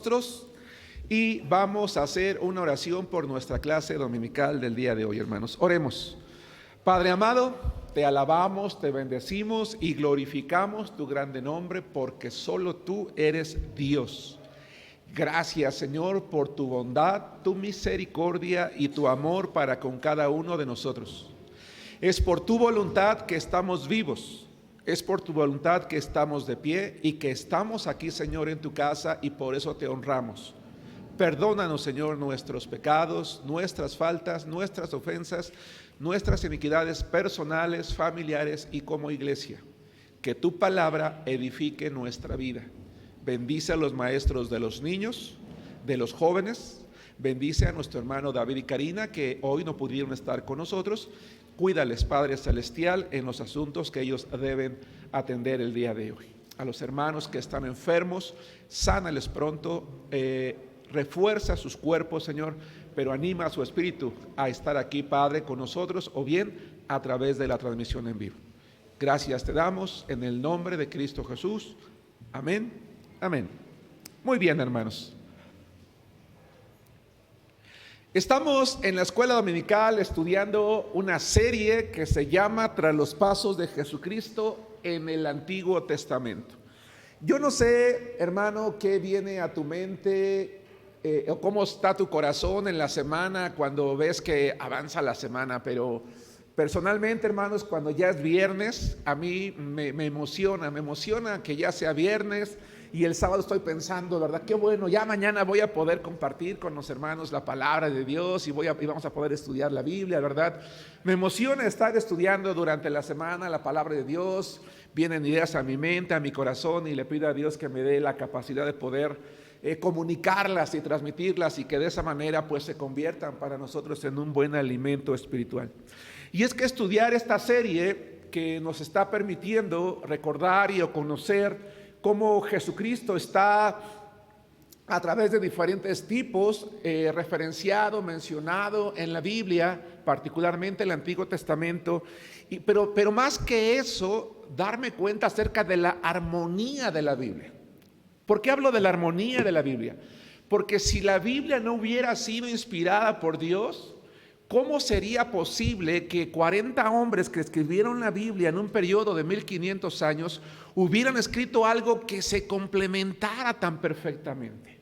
Nosotros y vamos a hacer una oración por nuestra clase dominical del día de hoy, hermanos. Oremos. Padre amado, te alabamos, te bendecimos y glorificamos tu grande nombre porque solo tú eres Dios. Gracias, Señor, por tu bondad, tu misericordia y tu amor para con cada uno de nosotros. Es por tu voluntad que estamos vivos. Es por tu voluntad que estamos de pie y que estamos aquí, Señor, en tu casa, y por eso te honramos. Perdónanos, Señor, nuestros pecados, nuestras faltas, nuestras ofensas, nuestras iniquidades personales, familiares y como iglesia. Que tu palabra edifique nuestra vida. Bendice a los maestros de los niños, de los jóvenes. Bendice a nuestro hermano David y Karina, que hoy no pudieron estar con nosotros. Cuídales, Padre Celestial, en los asuntos que ellos deben atender el día de hoy. A los hermanos que están enfermos, sánales pronto, refuerza sus cuerpos, Señor, pero anima a su espíritu a estar aquí, Padre, con nosotros, o bien a través de la transmisión en vivo. Gracias te damos en el nombre de Cristo Jesús. Amén, amén. Muy bien, hermanos. Estamos en la escuela dominical estudiando una serie que se llama Tras los pasos de Jesucristo en el Antiguo Testamento. Yo no sé, hermano, qué viene a tu mente o cómo está tu corazón en la semana cuando ves que avanza la semana, pero personalmente, hermanos, cuando ya es viernes, a mí me emociona que ya sea viernes. Y el sábado estoy pensando, ¿verdad? Qué bueno, ya mañana voy a poder compartir con los hermanos la palabra de Dios y vamos a poder estudiar la Biblia, ¿verdad? Me emociona estar estudiando durante la semana la palabra de Dios. Vienen ideas a mi mente, a mi corazón, y le pido a Dios que me dé la capacidad de poder comunicarlas y transmitirlas, y que de esa manera pues se conviertan para nosotros en un buen alimento espiritual. Y es que estudiar esta serie que nos está permitiendo recordar y conocer cómo Jesucristo está a través de diferentes tipos referenciado, mencionado en la Biblia, particularmente el Antiguo Testamento, pero más que eso, darme cuenta acerca de la armonía de la Biblia. ¿Por qué hablo de la armonía de la Biblia? Porque si la Biblia no hubiera sido inspirada por Dios, ¿cómo sería posible que 40 hombres que escribieron la Biblia en un periodo de 1500 años hubieran escrito algo que se complementara tan perfectamente?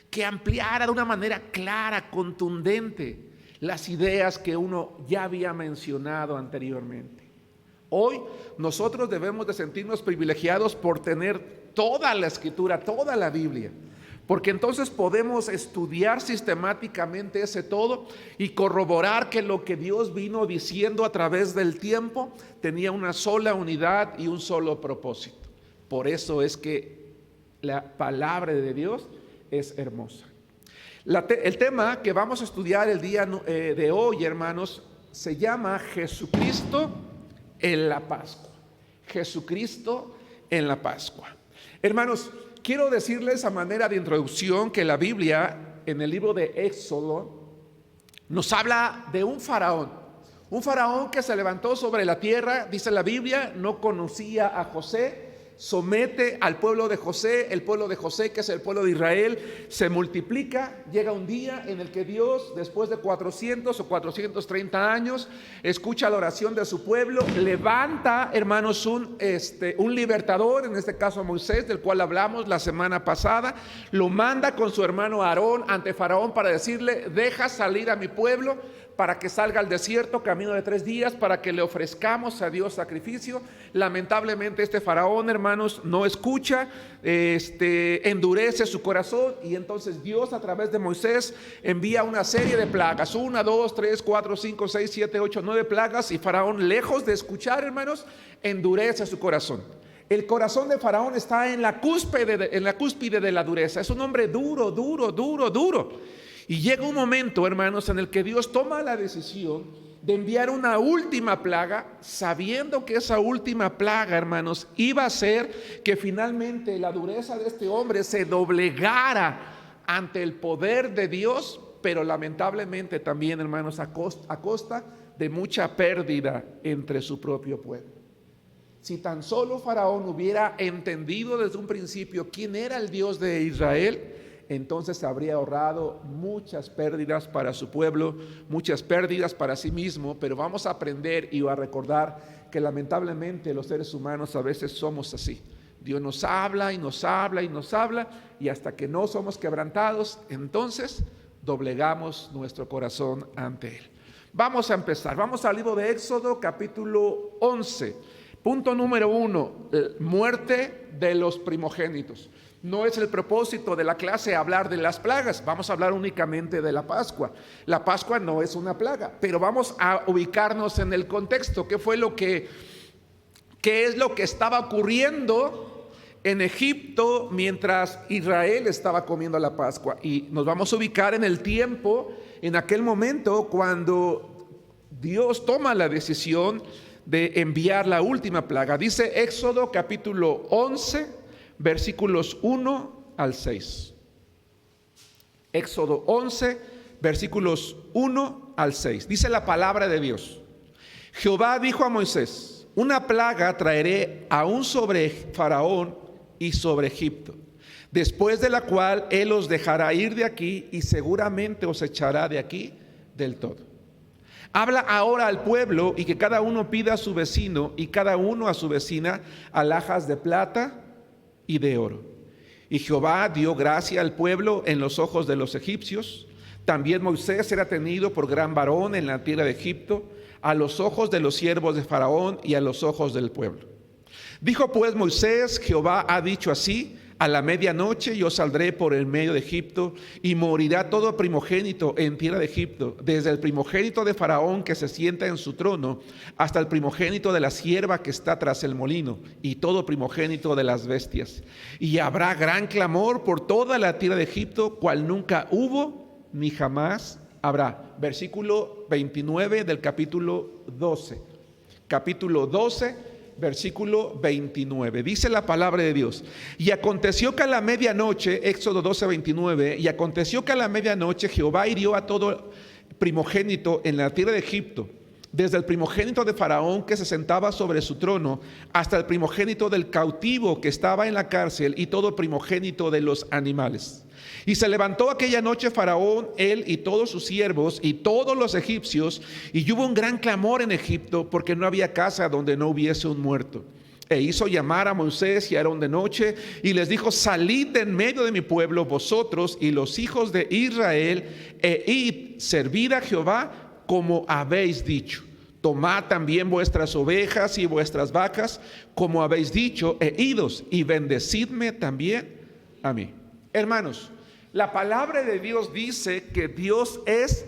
Que ampliara de una manera clara, contundente, las ideas que uno ya había mencionado anteriormente. Hoy nosotros debemos de sentirnos privilegiados por tener toda la Escritura, toda la Biblia, porque entonces podemos estudiar sistemáticamente ese todo y corroborar que lo que Dios vino diciendo a través del tiempo tenía una sola unidad y un solo propósito. Por eso es que la palabra de Dios es hermosa. El tema que vamos a estudiar el día de hoy, hermanos, se llama Jesucristo en la Pascua. Jesucristo en la Pascua. Hermanos, quiero decirles a manera de introducción que la Biblia, en el libro de Éxodo, nos habla de un faraón que se levantó sobre la tierra. Dice la Biblia, no conocía a José, somete al pueblo de José. El pueblo de José, que es el pueblo de Israel, se multiplica. Llega un día en el que Dios, después de 400 o 430 años, escucha la oración de su pueblo, levanta, hermanos, un libertador, en este caso a Moisés, del cual hablamos la semana pasada. Lo manda con su hermano Aarón ante Faraón para decirle: deja salir a mi pueblo para que salga al desierto, camino de 3 días, para que le ofrezcamos a Dios sacrificio. Lamentablemente este faraón, hermanos, no escucha, endurece su corazón, y entonces Dios a través de Moisés envía una serie de plagas, 1, 2, 3, 4, 5, 6, 7, 8, 9 plagas, y Faraón, lejos de escuchar, hermanos, endurece su corazón. El corazón de Faraón está en la cúspide de la dureza. Es un hombre duro. Y llega un momento, hermanos, en el que Dios toma la decisión de enviar una última plaga, sabiendo que esa última plaga, hermanos, iba a ser que finalmente la dureza de este hombre se doblegara ante el poder de Dios, pero lamentablemente también, hermanos, a costa de mucha pérdida entre su propio pueblo. Si tan solo Faraón hubiera entendido desde un principio quién era el Dios de Israel, entonces habría ahorrado muchas pérdidas para su pueblo, muchas pérdidas para sí mismo. Pero vamos a aprender y a recordar que lamentablemente los seres humanos a veces somos así. Dios nos habla y nos habla y nos habla, y hasta que no somos quebrantados, entonces doblegamos nuestro corazón ante Él. Vamos a empezar, vamos al libro de Éxodo capítulo 11. Punto número 1, muerte de los primogénitos. No es el propósito de la clase hablar de las plagas, vamos a hablar únicamente de la Pascua. La Pascua no es una plaga, pero vamos a ubicarnos en el contexto. ¿Qué es lo que estaba ocurriendo en Egipto mientras Israel estaba comiendo la Pascua? Y nos vamos a ubicar en el tiempo, en aquel momento cuando Dios toma la decisión de enviar la última plaga. Dice Éxodo capítulo 11, versículos 1 al 6. Éxodo 11, versículos 1 al 6. Dice la palabra de Dios: Jehová dijo a Moisés: una plaga traeré aún sobre Faraón y sobre Egipto, después de la cual él os dejará ir de aquí y seguramente os echará de aquí del todo. Habla ahora al pueblo y que cada uno pida a su vecino y cada uno a su vecina alhajas de plata y de oro. Y Jehová dio gracia al pueblo en los ojos de los egipcios. También Moisés era tenido por gran varón en la tierra de Egipto, a los ojos de los siervos de Faraón y a los ojos del pueblo. Dijo pues Moisés: Jehová ha dicho así: a la medianoche yo saldré por el medio de Egipto, y morirá todo primogénito en tierra de Egipto, desde el primogénito de Faraón que se sienta en su trono, hasta el primogénito de la sierva que está tras el molino, y todo primogénito de las bestias. Y habrá gran clamor por toda la tierra de Egipto, cual nunca hubo ni jamás habrá. Versículo 29 del capítulo 12. Capítulo 12. Versículo 29, dice la palabra de Dios: y aconteció que a la medianoche, Éxodo 12, 29, y aconteció que a la medianoche Jehová hirió a todo primogénito en la tierra de Egipto, desde el primogénito de Faraón que se sentaba sobre su trono, hasta el primogénito del cautivo que estaba en la cárcel, y todo primogénito de los animales. Y se levantó aquella noche Faraón, él y todos sus siervos y todos los egipcios, y hubo un gran clamor en Egipto, porque no había casa donde no hubiese un muerto. E hizo llamar a Moisés y a Aarón de noche, y les dijo: salid de en medio de mi pueblo, vosotros y los hijos de Israel, e id, servid a Jehová como habéis dicho. Tomad también vuestras ovejas y vuestras vacas, como habéis dicho, e idos, y bendecidme también a mí. Hermanos, la palabra de Dios dice que Dios es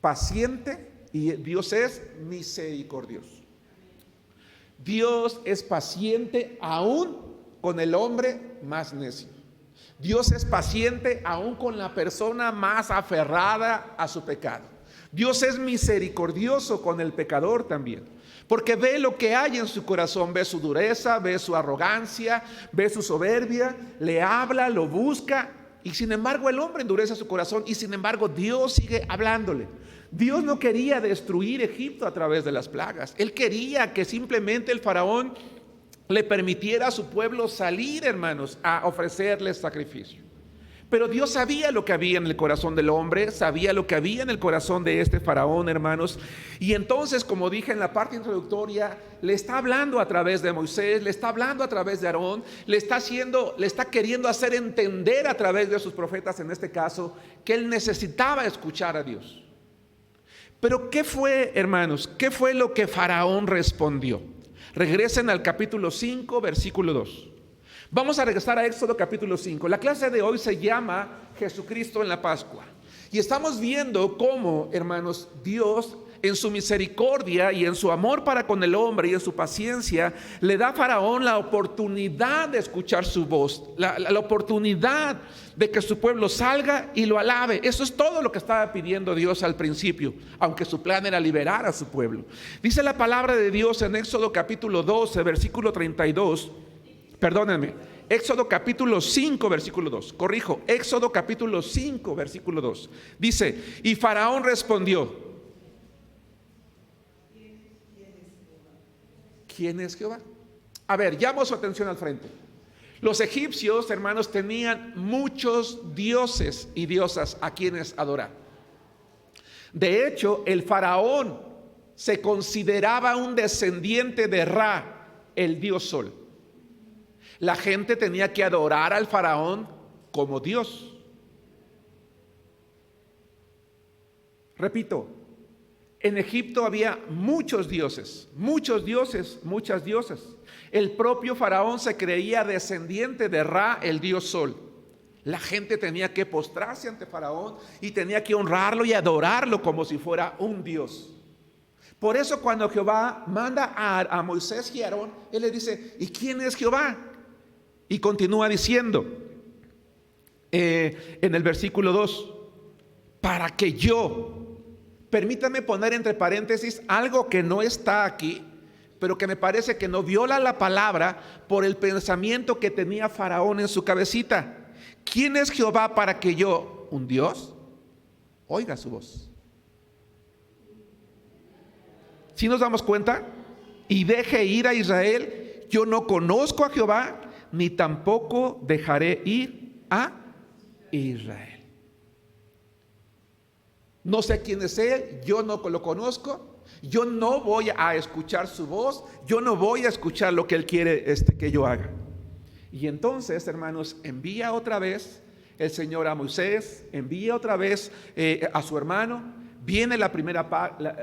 paciente y Dios es misericordioso. Dios es paciente aún con el hombre más necio. Dios es paciente aún con la persona más aferrada a su pecado. Dios es misericordioso con el pecador también, porque ve lo que hay en su corazón, ve su dureza, ve su arrogancia, ve su soberbia, le habla, lo busca, y sin embargo el hombre endurece su corazón, y sin embargo Dios sigue hablándole. Dios no quería destruir Egipto a través de las plagas. Él quería que simplemente el faraón le permitiera a su pueblo salir, hermanos, a ofrecerles sacrificio. Pero Dios sabía lo que había en el corazón del hombre, sabía lo que había en el corazón de este faraón, hermanos. Y entonces, como dije en la parte introductoria, le está hablando a través de Moisés, le está hablando a través de Aarón, le está queriendo hacer entender a través de sus profetas, en este caso, que él necesitaba escuchar a Dios. Pero ¿qué fue, hermanos? ¿Qué fue lo que Faraón respondió? Regresen al capítulo 5, versículo 2. Vamos a regresar a Éxodo capítulo 5. La clase de hoy se llama Jesucristo en la Pascua. Y estamos viendo cómo, hermanos, Dios en su misericordia y en su amor para con el hombre y en su paciencia, le da a Faraón la oportunidad de escuchar su voz, la oportunidad de que su pueblo salga y lo alabe. Eso es todo lo que estaba pidiendo Dios al principio, aunque su plan era liberar a su pueblo. Dice la palabra de Dios en Éxodo capítulo 12, versículo 32. Perdónenme, Éxodo capítulo 5, versículo 2. Corrijo, Éxodo capítulo 5, versículo 2. Dice: y Faraón respondió: quién es Jehová. A ver, llamo su atención al frente. Los egipcios, hermanos, tenían muchos dioses y diosas a quienes adorar. De hecho, el faraón se consideraba un descendiente de Ra, el dios sol. La gente tenía que adorar al faraón como Dios. Repito, en Egipto había muchos dioses, muchas diosas. El propio faraón se creía descendiente de Ra, el dios sol. La gente tenía que postrarse ante faraón y tenía que honrarlo y adorarlo como si fuera un dios. Por eso cuando Jehová manda a Moisés y a Aarón, él le dice, ¿y quién es Jehová? Y continúa diciendo en el versículo 2, para que yo, permítame poner entre paréntesis algo que no está aquí, pero que me parece que no viola la palabra por el pensamiento que tenía Faraón en su cabecita. ¿Quién es Jehová para que yo, un Dios, oiga su voz? ¿Sí nos damos cuenta? Y deje ir a Israel. Yo no conozco a Jehová, ni tampoco dejaré ir a Israel. No sé quién es él, yo no lo conozco, yo no voy a escuchar su voz, yo no voy a escuchar lo que él quiere que yo haga. Y entonces, hermanos, envía otra vez el Señor a Moisés, envía otra vez a su hermano. Viene la primera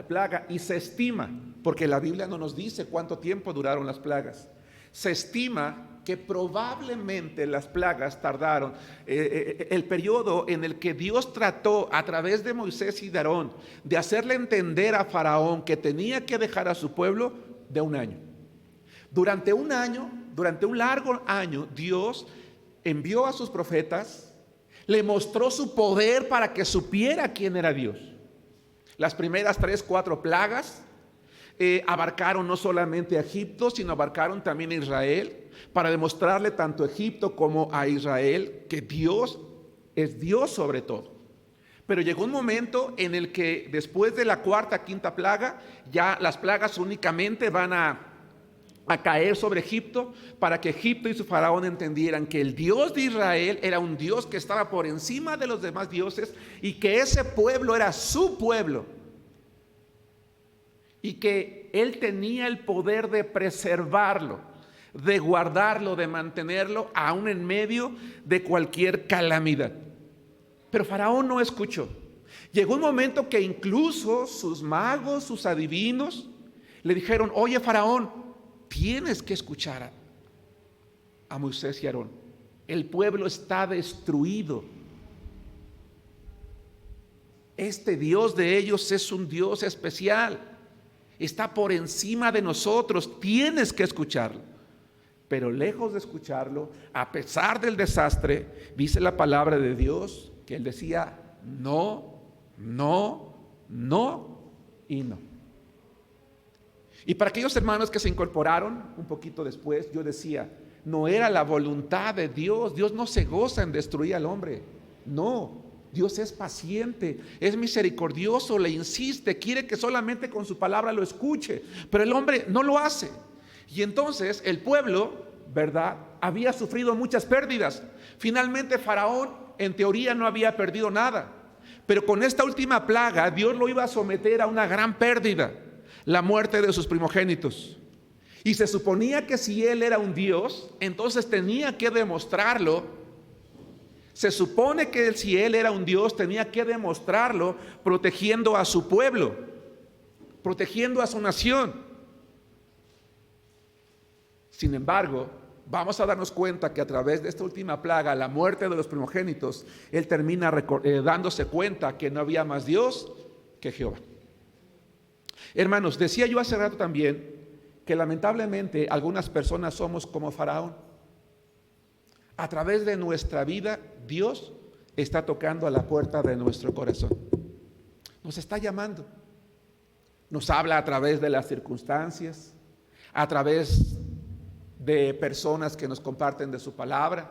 plaga y se estima, porque la Biblia no nos dice cuánto tiempo duraron las plagas. Se estima que probablemente las plagas tardaron el periodo en el que Dios trató a través de Moisés y de Aarón de hacerle entender a Faraón que tenía que dejar a su pueblo, de un año. Durante un largo año, Dios envió a sus profetas, le mostró su poder para que supiera quién era Dios. Las primeras 3, 4 plagas abarcaron no solamente a Egipto, sino abarcaron también a Israel, para demostrarle tanto a Egipto como a Israel que Dios es Dios sobre todo. Pero llegó un momento en el que después de la cuarta, quinta plaga, ya las plagas únicamente van a caer sobre Egipto, para que Egipto y su faraón entendieran que el Dios de Israel era un Dios que estaba por encima de los demás dioses y que ese pueblo era su pueblo y que él tenía el poder de preservarlo, de guardarlo, de mantenerlo aún en medio de cualquier calamidad. Pero Faraón no escuchó. Llegó un momento que incluso sus magos, sus adivinos, le dijeron: oye, Faraón, tienes que escuchar a Moisés y Aarón. El pueblo está destruido. Este Dios de ellos es un Dios especial. Está por encima de nosotros. Tienes que escucharlo. Pero lejos de escucharlo, a pesar del desastre, dice la palabra de Dios que él decía no, no, no y no. Y para aquellos hermanos que se incorporaron un poquito después, yo decía, no era la voluntad de Dios. Dios no se goza en destruir al hombre. No, Dios es paciente, es misericordioso, le insiste, quiere que solamente con su palabra lo escuche, pero el hombre no lo hace. Y entonces el pueblo, ¿verdad?, había sufrido muchas pérdidas. Finalmente Faraón, en teoría, no había perdido nada, pero con esta última plaga Dios lo iba a someter a una gran pérdida, la muerte de sus primogénitos. Y se suponía que si él era un Dios, entonces tenía que demostrarlo. Se supone que si él era un Dios, tenía que demostrarlo protegiendo a su pueblo, protegiendo a su nación. Sin embargo, vamos a darnos cuenta que a través de esta última plaga, la muerte de los primogénitos, él termina dándose cuenta que no había más Dios que Jehová. Hermanos, decía yo hace rato también que lamentablemente algunas personas somos como Faraón. A través de nuestra vida, Dios está tocando a la puerta de nuestro corazón. Nos está llamando. Nos habla a través de las circunstancias, a través de personas que nos comparten de su palabra,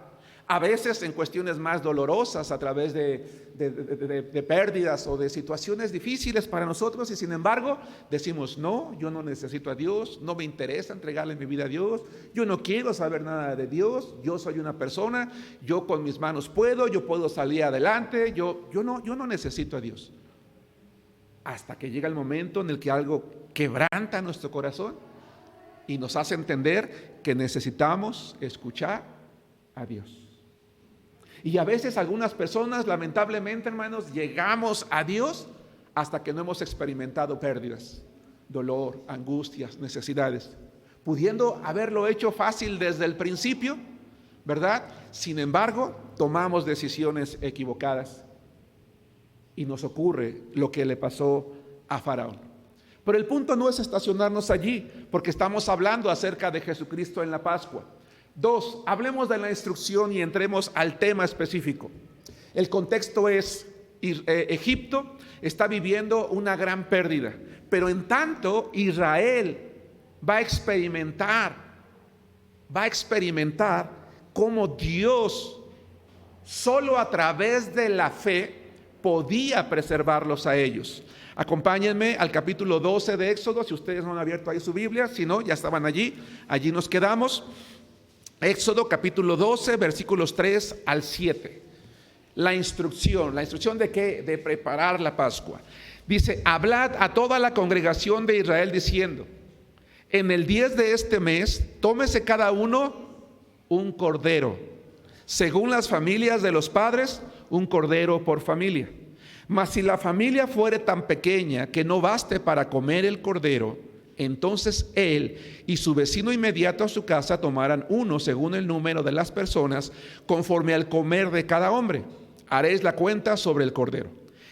A veces en cuestiones más dolorosas, a través de pérdidas o de situaciones difíciles para nosotros, y sin embargo decimos: no, yo no necesito a Dios, no me interesa entregarle mi vida a Dios, yo no quiero saber nada de Dios, yo soy una persona, yo con mis manos puedo, yo puedo salir adelante, yo no necesito a Dios. Hasta que llega el momento en el que algo quebranta nuestro corazón y nos hace entender que necesitamos escuchar a Dios. Y a veces algunas personas, lamentablemente, hermanos, llegamos a Dios hasta que no hemos experimentado pérdidas, dolor, angustias, necesidades, pudiendo haberlo hecho fácil desde el principio, ¿verdad? Sin embargo, tomamos decisiones equivocadas y nos ocurre lo que le pasó a Faraón. Pero el punto no es estacionarnos allí, porque estamos hablando acerca de Jesucristo en la Pascua. 2, hablemos de la instrucción y entremos al tema específico. El contexto es: Egipto está viviendo una gran pérdida, pero en tanto Israel va a experimentar cómo Dios, solo a través de la fe, podía preservarlos a ellos. Acompáñenme al capítulo 12 de Éxodo, si ustedes no han abierto ahí su Biblia, si no, ya estaban allí nos quedamos. Éxodo capítulo 12, versículos 3 al 7. La instrucción ¿de qué? De preparar la Pascua. Dice: hablad a toda la congregación de Israel diciendo: en el 10 de este mes, tómese cada uno un cordero, según las familias de los padres, un cordero por familia. Mas si la familia fuere tan pequeña que no baste para comer el cordero, entonces él y su vecino inmediato a su casa tomarán uno según el número de las personas, conforme al comer de cada hombre. Haréis la cuenta sobre el cordero.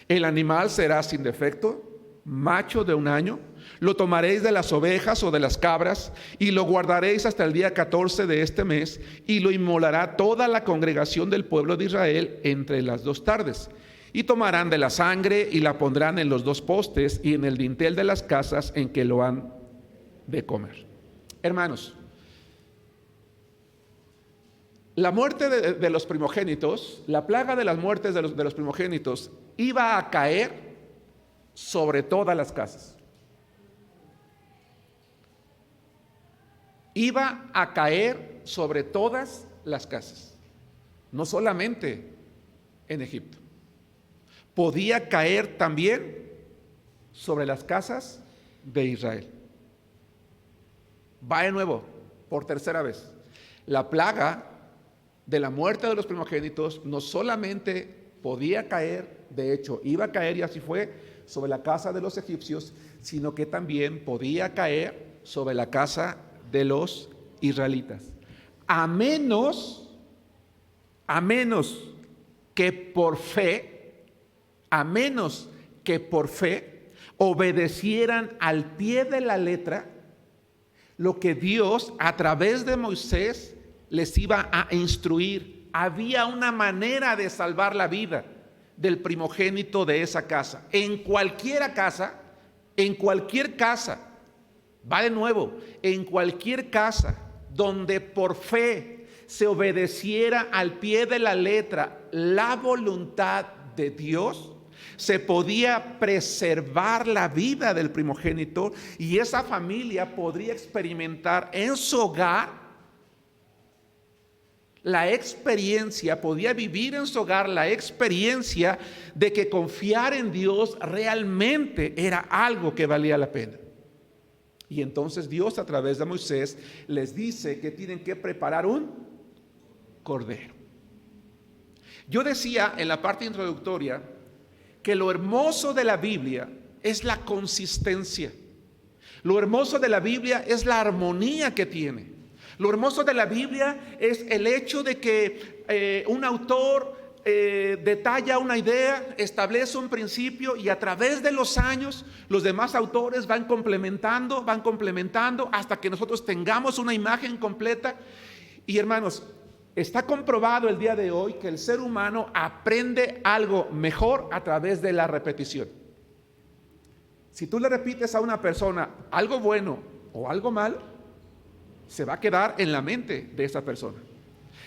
El animal será sin defecto, macho de 1 año. Lo tomaréis de las ovejas o de las cabras y lo guardaréis hasta el día 14 de este mes, y lo inmolará toda la congregación del pueblo de Israel entre las 2 tardes. Y tomarán de la sangre y la pondrán en los 2 postes y en el dintel de las casas en que lo han de comer. Hermanos, la muerte de los primogénitos, la plaga de las muertes de los primogénitos, iba a caer sobre todas las casas. Iba a caer sobre todas las casas, no solamente en Egipto. Podía caer también sobre las casas de Israel. Va de nuevo, por tercera vez. La plaga de la muerte de los primogénitos no solamente podía caer, de hecho iba a caer, y así fue, sobre la casa de los egipcios, sino que también podía caer sobre la casa de los israelitas. A menos que por fe obedecieran al pie de la letra lo que Dios a través de Moisés les iba a instruir. Había una manera de salvar la vida del primogénito de esa casa. En cualquier casa, va de nuevo, en cualquier casa donde por fe se obedeciera al pie de la letra la voluntad de Dios, se podía preservar la vida del primogénito, y esa familia podría experimentar en su hogar podía vivir en su hogar la experiencia de que confiar en Dios realmente era algo que valía la pena. Y entonces Dios, a través de Moisés, les dice que tienen que preparar un cordero. Yo decía en la parte introductoria que lo hermoso de la Biblia es la consistencia. Lo hermoso de la Biblia es la armonía que tiene. Lo hermoso de la Biblia es el hecho de que un autor detalla una idea, establece un principio, y a través de los años los demás autores van complementando hasta que nosotros tengamos una imagen completa. Y hermanos, está comprobado el día de hoy que el ser humano aprende algo mejor a través de la repetición. Si tú le repites a una persona algo bueno o algo malo, se va a quedar en la mente de esa persona.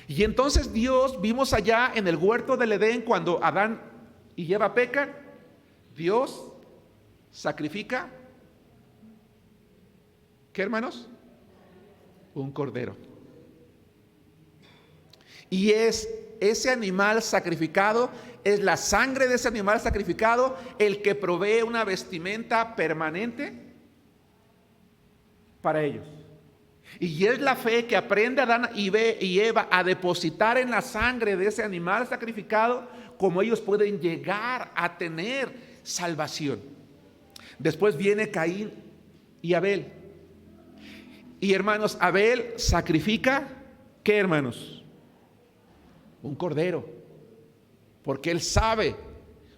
Y entonces Dios, vimos allá en el huerto del Edén, cuando Adán y Eva pecan, Dios sacrifica, ¿qué, hermanos? Un cordero. Y es ese animal sacrificado, es la sangre de ese animal sacrificado el que provee una vestimenta permanente para ellos. Y es la fe que aprende Adán y Eva a depositar en la sangre de ese animal sacrificado, como ellos pueden llegar a tener salvación. Después viene Caín y Abel. Y hermanos, Abel sacrifica, ¿qué, hermanos? Un cordero. Porque él sabe,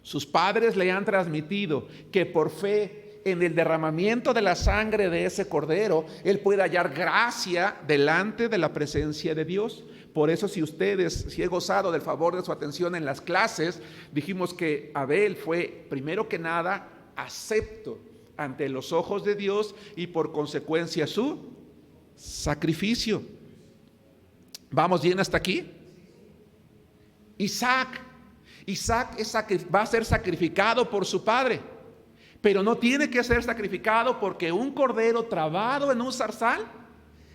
sus padres le han transmitido que por fe en el derramamiento de la sangre de ese cordero, él puede hallar gracia delante de la presencia de Dios. Por eso, si he gozado del favor de su atención en las clases, dijimos que Abel fue, primero que nada, acepto ante los ojos de Dios y por consecuencia su sacrificio. ¿Vamos bien hasta aquí? Isaac va a ser sacrificado por su padre, pero no tiene que ser sacrificado porque un cordero trabado en un zarzal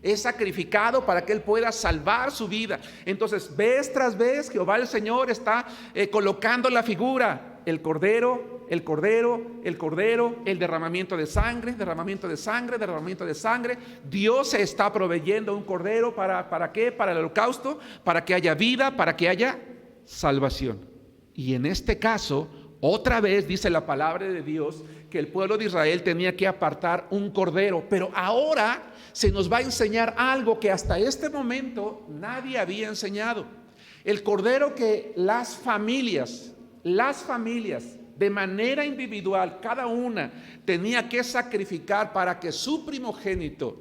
es sacrificado para que él pueda salvar su vida. Entonces, vez tras vez, Jehová el Señor está colocando la figura: el cordero, el cordero, el cordero, el derramamiento de sangre, derramamiento de sangre, derramamiento de sangre. Dios se está proveyendo un cordero ¿para qué? Para el holocausto, para que haya vida, para que haya salvación. Y en este caso, otra vez dice la palabra de Dios que el pueblo de Israel tenía que apartar un cordero, pero ahora se nos va a enseñar algo que hasta este momento nadie había enseñado. El cordero que las familias de manera individual, cada una tenía que sacrificar para que su primogénito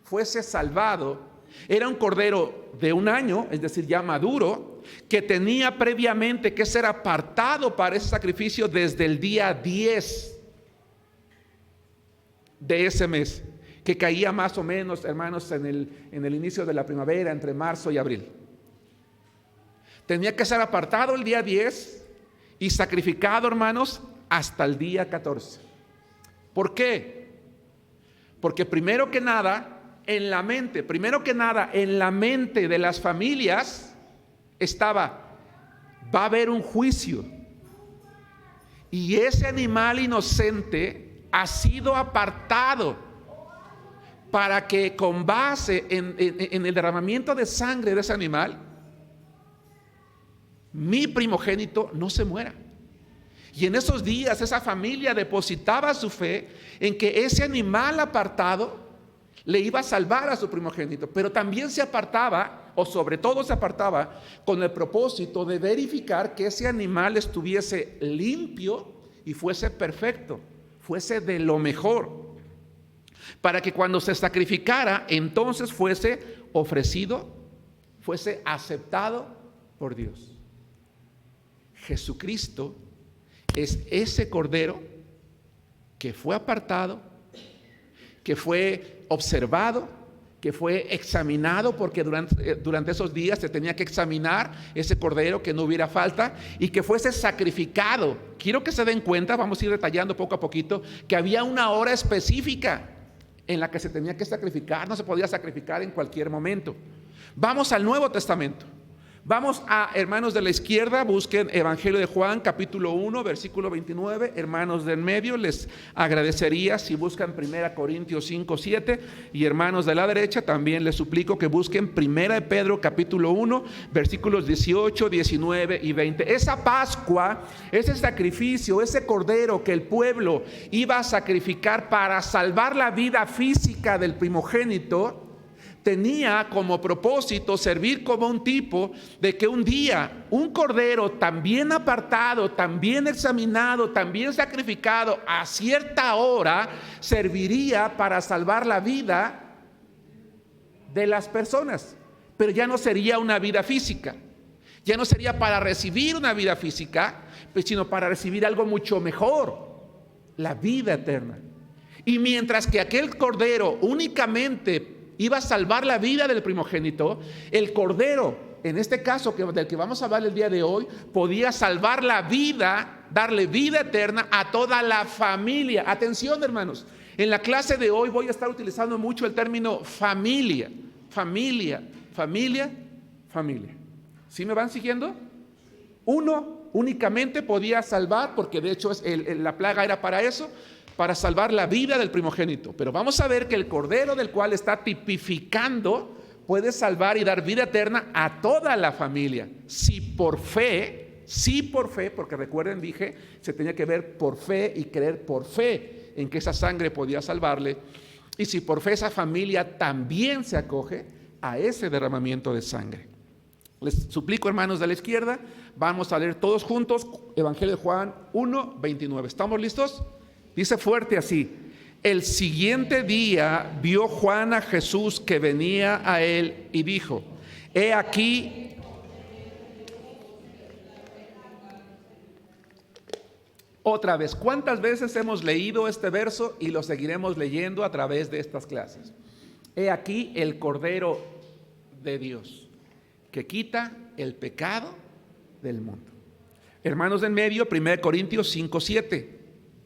fuese salvado, era un cordero de un año, es decir, ya maduro, que tenía previamente que ser apartado para ese sacrificio desde el día 10 de ese mes, que caía más o menos, hermanos, en el inicio de la primavera, entre marzo y abril. Tenía que ser apartado el día 10 y sacrificado, hermanos, hasta el día 14. ¿Por qué? Porque primero que nada, en la mente de las familias va a haber un juicio. Y ese animal inocente ha sido apartado para que, con base en el derramamiento de sangre de ese animal, mi primogénito no se muera. Y en esos días esa familia depositaba su fe en que ese animal apartado le iba a salvar a su primogénito, pero también se apartaba, o sobre todo se apartaba, con el propósito de verificar que ese animal estuviese limpio y fuese perfecto, fuese de lo mejor, para que cuando se sacrificara, entonces fuese ofrecido, fuese aceptado por Dios. Jesucristo es ese cordero que fue apartado, que fue observado, que fue examinado, porque durante esos días se tenía que examinar ese cordero, que no hubiera falta, y que fuese sacrificado. Quiero que se den cuenta, vamos a ir detallando poco a poquito, que había una hora específica en la que se tenía que sacrificar, no se podía sacrificar en cualquier momento. Vamos al Nuevo Testamento. Vamos a, hermanos de la izquierda, busquen Evangelio de Juan, capítulo 1, versículo 29. Hermanos del medio, les agradecería si buscan 1 Corintios 5, 7. Y hermanos de la derecha, también les suplico que busquen 1 de Pedro, capítulo 1, versículos 18, 19 y 20. Esa Pascua, ese sacrificio, ese cordero que el pueblo iba a sacrificar para salvar la vida física del primogénito, tenía como propósito servir como un tipo de que un día un cordero también apartado, también examinado, también sacrificado a cierta hora, serviría para salvar la vida de las personas. Pero ya no sería una vida física, ya no sería para recibir una vida física, sino para recibir algo mucho mejor, la vida eterna. Y mientras que aquel cordero únicamente iba a salvar la vida del primogénito, el cordero, en este caso del que vamos a hablar el día de hoy, podía salvar la vida, darle vida eterna a toda la familia. Atención, hermanos, en la clase de hoy voy a estar utilizando mucho el término familia, familia, familia, familia. ¿Sí me van siguiendo? Uno únicamente podía salvar, porque de hecho la plaga era para eso, para salvar la vida del primogénito. Pero vamos a ver que el cordero del cual está tipificando puede salvar y dar vida eterna a toda la familia. Si por fe, porque recuerden, dije, se tenía que ver por fe y creer por fe en que esa sangre podía salvarle. Y si por fe esa familia también se acoge a ese derramamiento de sangre. Les suplico, hermanos de la izquierda, vamos a leer todos juntos Evangelio de Juan 1:29. ¿Estamos listos? Dice fuerte así: el siguiente día vio Juan a Jesús que venía a él y dijo: he aquí. Otra vez, ¿cuántas veces hemos leído este verso y lo seguiremos leyendo a través de estas clases? He aquí el Cordero de Dios, que quita el pecado del mundo. Hermanos del medio, 1 Corintios 5:7.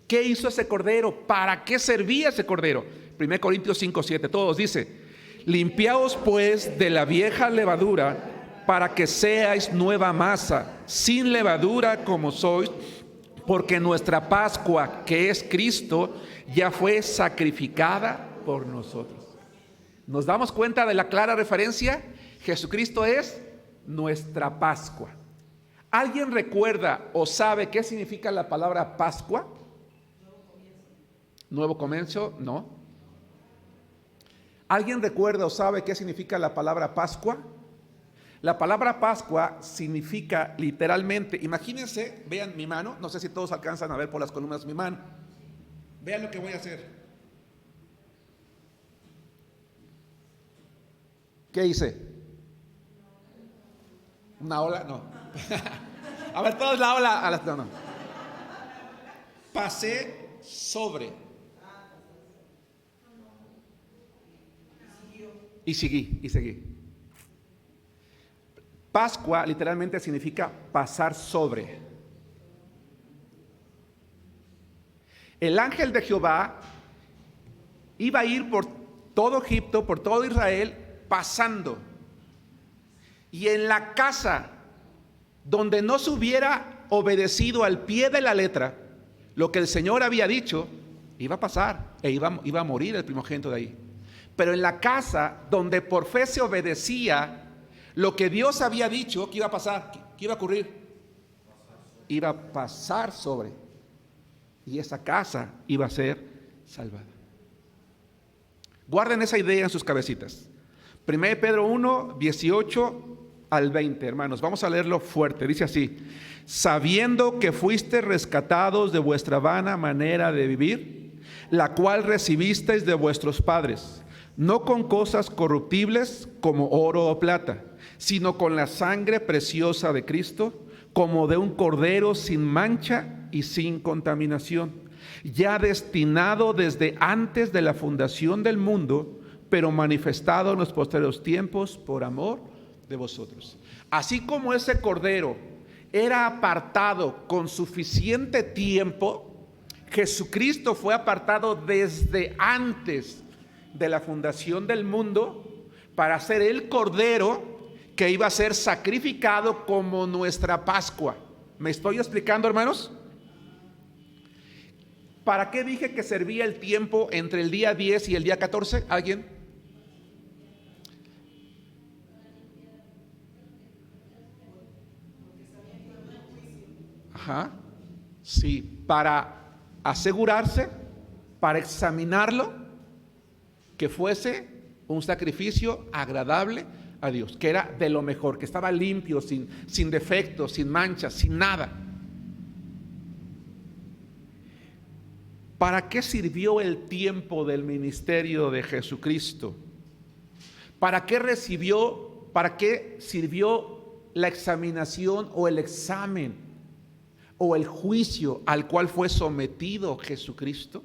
¿Qué hizo ese cordero? ¿Para qué servía ese cordero? 1 Corintios 5:7. Todos dice: limpiaos pues de la vieja levadura, para que seáis nueva masa, sin levadura como sois, porque nuestra Pascua, que es Cristo, ya fue sacrificada por nosotros. ¿Nos damos cuenta de la clara referencia? Jesucristo es nuestra Pascua. ¿Alguien recuerda o sabe qué significa la palabra Pascua? Nuevo comienzo, no. ¿Alguien recuerda o sabe qué significa la palabra Pascua? La palabra Pascua significa literalmente, imagínense, vean mi mano, no sé si todos alcanzan a ver por las columnas mi mano. Vean lo que voy a hacer. ¿Qué hice? ¿Una ola? No. A ver, todos la ola. No. Pasé sobre. Y seguí. Pascua literalmente significa pasar sobre. El ángel de Jehová iba a ir por todo Egipto, por todo Israel, pasando. Y en la casa donde no se hubiera obedecido al pie de la letra lo que el Señor había dicho, iba a pasar e iba a morir el primogénito de ahí. Pero en la casa donde por fe se obedecía lo que Dios había dicho, ¿qué iba a pasar? ¿Qué iba a ocurrir? Iba a pasar sobre. Y esa casa iba a ser salvada. Guarden esa idea en sus cabecitas. 1 Pedro 1, 18 al 20, hermanos. Vamos a leerlo fuerte. Dice así: sabiendo que fuiste rescatados de vuestra vana manera de vivir, la cual recibisteis de vuestros padres, no con cosas corruptibles como oro o plata, sino con la sangre preciosa de Cristo, como de un cordero sin mancha y sin contaminación, ya destinado desde antes de la fundación del mundo, pero manifestado en los posteriores tiempos por amor de vosotros. Así como ese cordero era apartado con suficiente tiempo, Jesucristo fue apartado desde antes de la fundación del mundo para ser el cordero que iba a ser sacrificado como nuestra Pascua. ¿Me estoy explicando, hermanos? ¿Para qué dije que servía el tiempo entre el día 10 y el día 14? ¿Alguien? Ajá. Sí, para asegurarse, para examinarlo, que fuese un sacrificio agradable a Dios, que era de lo mejor, que estaba limpio, sin defectos, sin manchas, sin nada. ¿Para qué sirvió el tiempo del ministerio de Jesucristo? ¿Para qué sirvió la examinación o el examen o el juicio al cual fue sometido Jesucristo?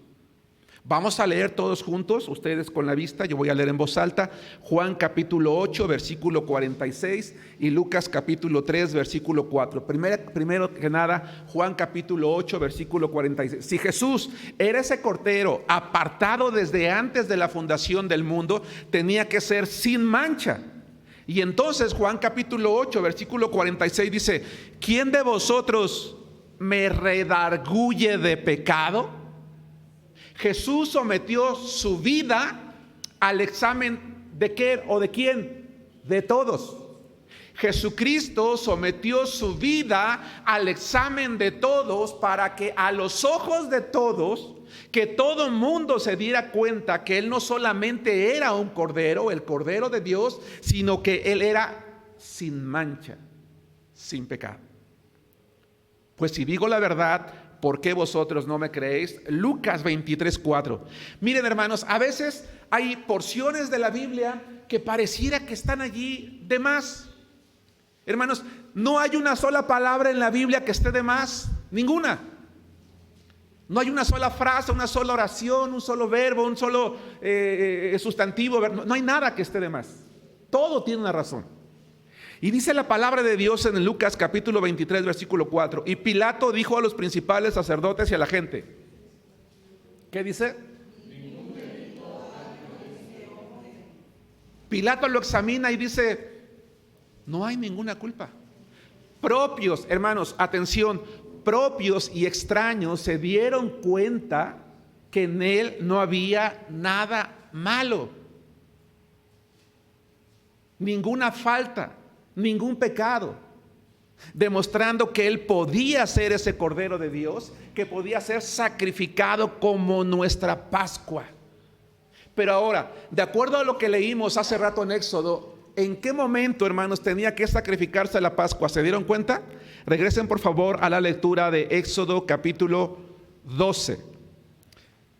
Vamos a leer todos juntos, ustedes con la vista, yo voy a leer en voz alta, Juan capítulo 8, versículo 46 y Lucas capítulo 3, versículo 4. Primero que nada, Juan capítulo 8, versículo 46. Si Jesús era ese cordero apartado desde antes de la fundación del mundo, tenía que ser sin mancha. Y entonces Juan capítulo 8, versículo 46 dice, ¿quién de vosotros me redarguye de pecado? Jesús sometió su vida al examen ¿de qué o de quién? De todos. Jesucristo sometió su vida al examen de todos para que a los ojos de todos, que todo mundo se diera cuenta que Él no solamente era un cordero, el cordero de Dios, sino que Él era sin mancha, sin pecado. Pues si digo la verdad, ¿por qué vosotros no me creéis? Lucas 23:4. Miren, hermanos, a veces hay porciones de la Biblia que pareciera que están allí de más. Hermanos, no hay una sola palabra en la Biblia que esté de más, ninguna. No hay una sola frase, una sola oración, un solo verbo, un solo sustantivo. No hay nada que esté de más. Todo tiene una razón. Y dice la palabra de Dios en Lucas capítulo 23, versículo 4. Y Pilato dijo a los principales sacerdotes y a la gente. ¿Qué dice? Pilato lo examina y dice, no hay ninguna culpa. Propios, hermanos, atención, propios y extraños se dieron cuenta que en él no había nada malo. Ninguna falta. Ningún pecado, demostrando que Él podía ser ese Cordero de Dios, que podía ser sacrificado como nuestra Pascua. Pero ahora, de acuerdo a lo que leímos hace rato en Éxodo, ¿en qué momento, hermanos, tenía que sacrificarse la Pascua? ¿Se dieron cuenta? Regresen por favor a la lectura de Éxodo capítulo 12,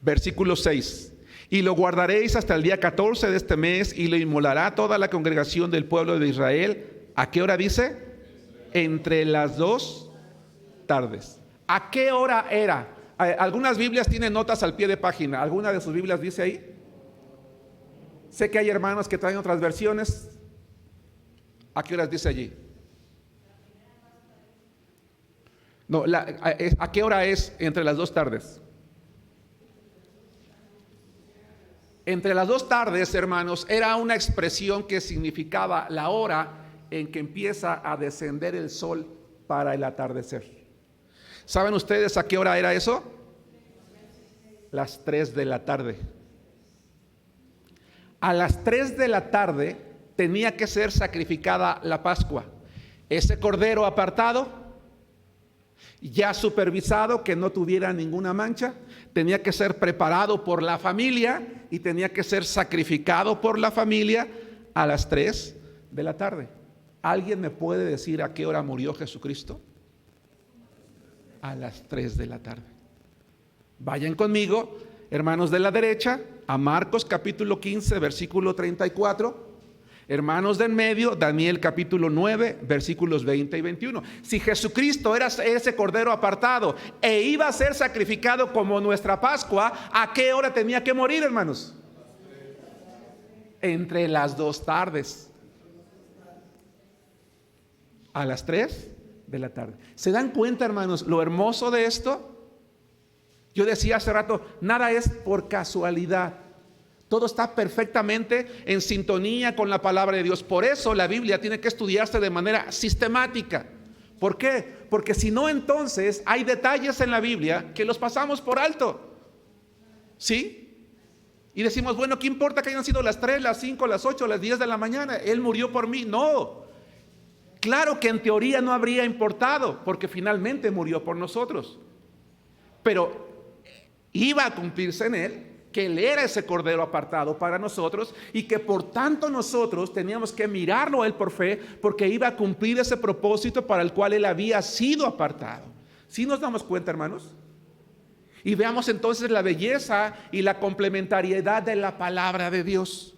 versículo 6. Y lo guardaréis hasta el día 14 de este mes y lo inmolará toda la congregación del pueblo de Israel. ¿A qué hora dice? Entre las 2 tardes. ¿A qué hora era? Algunas Biblias tienen notas al pie de página. ¿Alguna de sus Biblias dice ahí? Sé que hay hermanos que traen otras versiones. ¿A qué horas dice allí? No, ¿a qué hora es entre las 2 tardes? Entre las 2 tardes, hermanos, era una expresión que significaba la hora en que empieza a descender el sol para el atardecer. ¿Saben ustedes a qué hora era eso? Las 3 de la tarde. A las 3 de la tarde tenía que ser sacrificada la Pascua. Ese cordero apartado, ya supervisado, que no tuviera ninguna mancha, tenía que ser preparado por la familia y tenía que ser sacrificado por la familia a las 3 de la tarde. ¿Alguien me puede decir a qué hora murió Jesucristo? A las 3 de la tarde. Vayan conmigo, hermanos de la derecha, a Marcos capítulo 15, versículo 34. Hermanos de en medio, Daniel capítulo 9, versículos 20 y 21. Si Jesucristo era ese cordero apartado e iba a ser sacrificado como nuestra Pascua, ¿a qué hora tenía que morir, hermanos? Entre las 2 tardes. A las 3 de la tarde. ¿Se dan cuenta, hermanos, lo hermoso de esto? Yo decía hace rato, nada es por casualidad. Todo está perfectamente en sintonía con la palabra de Dios. Por eso la Biblia tiene que estudiarse de manera sistemática. ¿Por qué? Porque si no, entonces hay detalles en la Biblia que los pasamos por alto. ¿Sí? Y decimos, bueno, ¿qué importa que hayan sido las 3, las 5, las 8, las 10 de la mañana? Él murió por mí. No. Claro que en teoría no habría importado, porque finalmente murió por nosotros. Pero iba a cumplirse en Él que Él era ese cordero apartado para nosotros y que por tanto nosotros teníamos que mirarlo a Él por fe, porque iba a cumplir ese propósito para el cual Él había sido apartado. ¿Sí nos damos cuenta, hermanos? Y veamos entonces la belleza y la complementariedad de la palabra de Dios.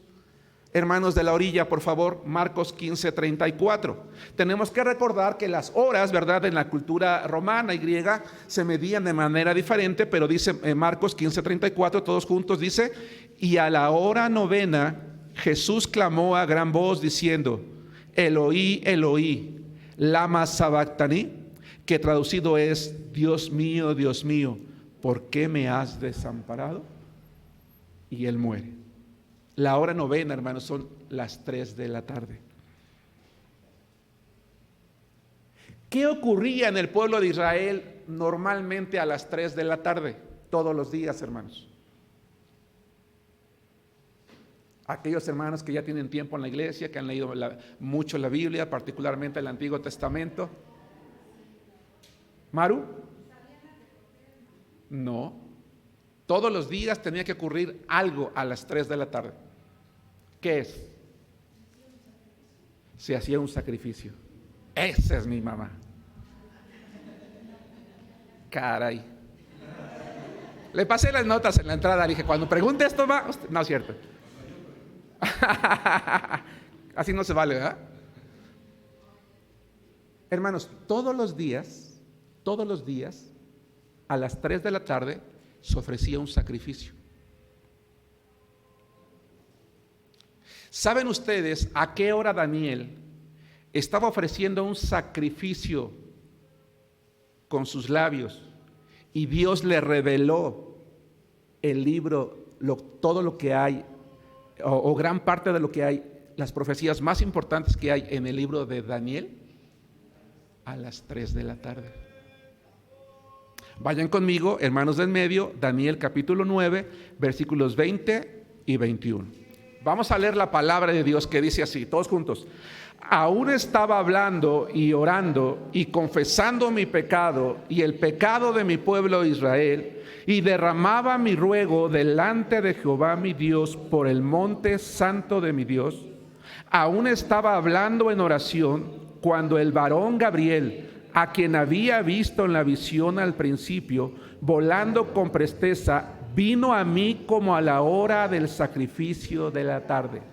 Hermanos de la orilla, por favor, Marcos 15:34. Tenemos que recordar que las horas, ¿verdad?, en la cultura romana y griega se medían de manera diferente, pero dice Marcos 15:34, todos juntos dice: y a la hora novena Jesús clamó a gran voz diciendo: Eloí, Eloí, lama sabactani, que traducido es: Dios mío, ¿por qué me has desamparado? Y él muere. La hora novena, hermanos, son las 3 de la tarde. ¿Qué ocurría en el pueblo de Israel normalmente a las 3 de la tarde? Todos los días, hermanos. Aquellos hermanos que ya tienen tiempo en la iglesia, que han leído mucho la Biblia, particularmente el Antiguo Testamento. ¿Maru? No. Todos los días tenía que ocurrir algo a las 3 de la tarde. ¿Qué es? Se hacía un sacrificio. Esa es mi mamá. Caray. Le pasé las notas en la entrada. Dije, cuando pregunte esto, va. No es cierto. Así no se vale, ¿verdad? Hermanos, todos los días, a las 3 de la tarde, se ofrecía un sacrificio. ¿Saben ustedes a qué hora Daniel estaba ofreciendo un sacrificio con sus labios y Dios le reveló el libro, todo lo que hay, o gran parte de lo que hay, las profecías más importantes que hay en el libro de Daniel? A las 3 de la tarde. Vayan conmigo, hermanos del medio, Daniel capítulo 9, versículos 20 y 21. Vamos a leer la palabra de Dios que dice así, todos juntos. Aún estaba hablando y orando y confesando mi pecado y el pecado de mi pueblo Israel, y derramaba mi ruego delante de Jehová mi Dios por el monte santo de mi Dios. Aún estaba hablando en oración cuando el varón Gabriel, a quien había visto en la visión al principio, volando con presteza, vino a mí como a la hora del sacrificio de la tarde.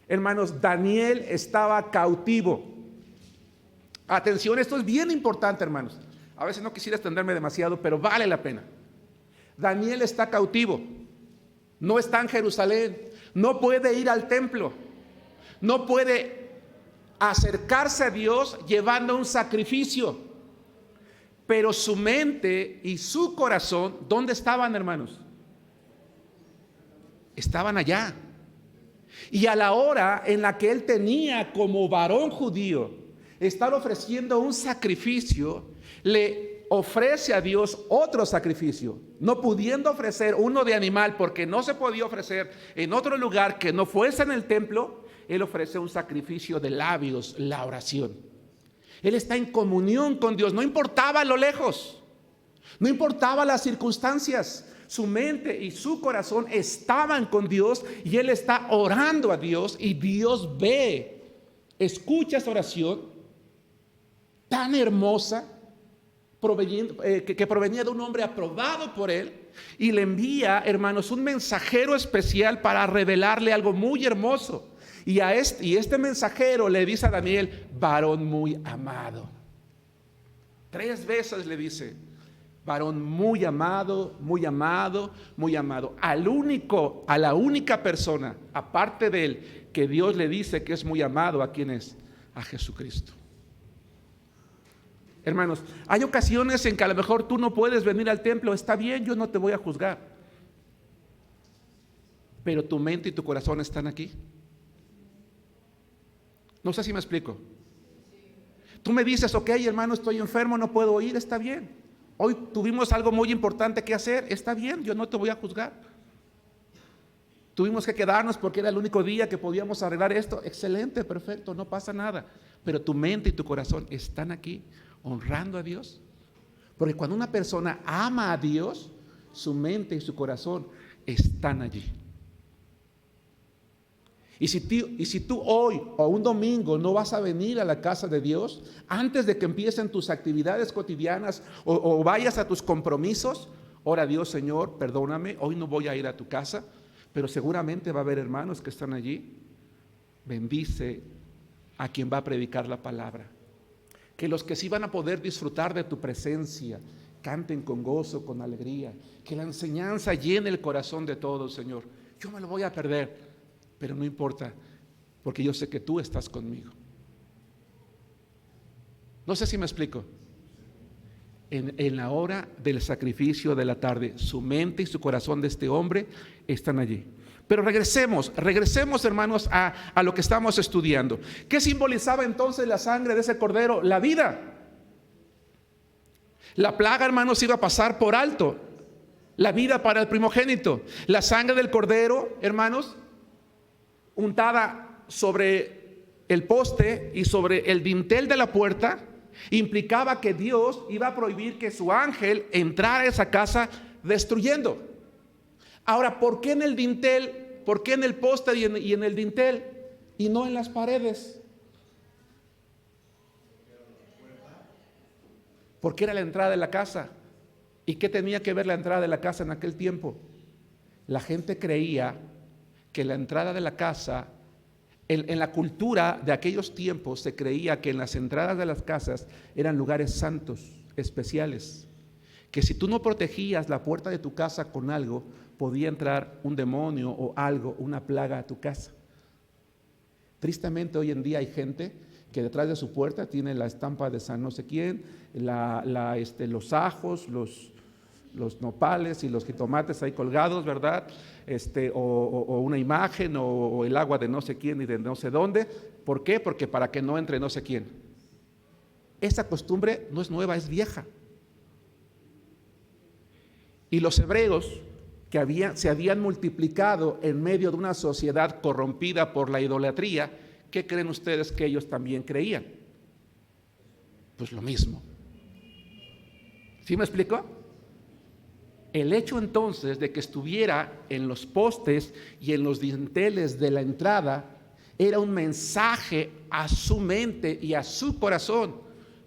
Hermanos, Daniel estaba cautivo. Atención, esto es bien importante, hermanos. A veces no quisiera extenderme demasiado, pero vale la pena. Daniel está cautivo. No está en Jerusalén. No puede ir al templo. No puede acercarse a Dios llevando un sacrificio. Pero su mente y su corazón, ¿dónde estaban, hermanos? Estaban allá. Y a la hora en la que él tenía como varón judío estar ofreciendo un sacrificio, le ofrece a Dios otro sacrificio, no pudiendo ofrecer uno de animal porque no se podía ofrecer en otro lugar que no fuese en el templo. Él ofrece un sacrificio de labios, la oración. Él está en comunión con Dios, no importaba lo lejos, no importaba las circunstancias. Su mente y su corazón estaban con Dios y él está orando a Dios, y Dios ve, escucha esa oración tan hermosa que provenía de un hombre aprobado por él, y le envía, hermanos, un mensajero especial para revelarle algo muy hermoso. Y este mensajero le dice a Daniel: varón muy amado. 3 veces le dice: varón muy amado, muy amado, muy amado. A la única persona, aparte de él, que Dios le dice que es muy amado, ¿a quién es? A Jesucristo. Hermanos, hay ocasiones en que a lo mejor tú no puedes venir al templo. Está bien, yo no te voy a juzgar. Pero tu mente y tu corazón están aquí. No sé si me explico. Tú me dices: ok, hermano, estoy enfermo, no puedo ir. Está bien. Hoy tuvimos algo muy importante que hacer. Está bien, yo no te voy a juzgar. Tuvimos que quedarnos porque era el único día que podíamos arreglar esto. Excelente, perfecto, no pasa nada. Pero tu mente y tu corazón están aquí honrando a Dios. Porque cuando una persona ama a Dios, su mente y su corazón están allí. Y si tú hoy o un domingo no vas a venir a la casa de Dios, antes de que empiecen tus actividades cotidianas o vayas a tus compromisos, ora a Dios: Señor, perdóname, hoy no voy a ir a tu casa, Pero seguramente va a haber hermanos que están allí. Bendice a quien va a predicar la palabra. Que los que sí van a poder disfrutar de tu presencia canten con gozo, con alegría. Que la enseñanza llene el corazón de todos, Señor. Yo me lo voy a perder, pero no importa, porque yo sé que tú estás conmigo. No sé si me explico. En la hora del sacrificio de la tarde, su mente y su corazón de este hombre están allí. Pero regresemos hermanos a lo que estamos estudiando. ¿Qué simbolizaba entonces la sangre de ese cordero? La vida. La plaga, hermanos, iba a pasar por alto. La vida para el primogénito. La sangre del cordero, hermanos, untada sobre el poste y sobre el dintel de la puerta, implicaba que Dios iba a prohibir que su ángel entrara a esa casa destruyendo. Ahora, ¿por qué en el dintel? ¿Por qué en el poste y en el dintel? Y no en las paredes. Porque era la entrada de la casa. ¿Y qué tenía que ver la entrada de la casa en aquel tiempo? La gente creía que la entrada de la casa, en la cultura de aquellos tiempos, se creía que en las entradas de las casas eran lugares santos, especiales. Que si tú no protegías la puerta de tu casa con algo, podía entrar un demonio o algo, una plaga a tu casa. Tristemente hoy en día hay gente que detrás de su puerta tiene la estampa de San no sé quién, los ajos, los nopales y los jitomates ahí colgados, ¿verdad? O una imagen o el agua de no sé quién y de no sé dónde. ¿Por qué? Porque para que no entre no sé quién. Esa costumbre no es nueva, es vieja. Y los hebreos que se habían multiplicado en medio de una sociedad corrompida por la idolatría, ¿qué creen ustedes que ellos también creían? Pues lo mismo. ¿Sí me explico? El hecho entonces de que estuviera en los postes y en los dinteles de la entrada era un mensaje a su mente y a su corazón.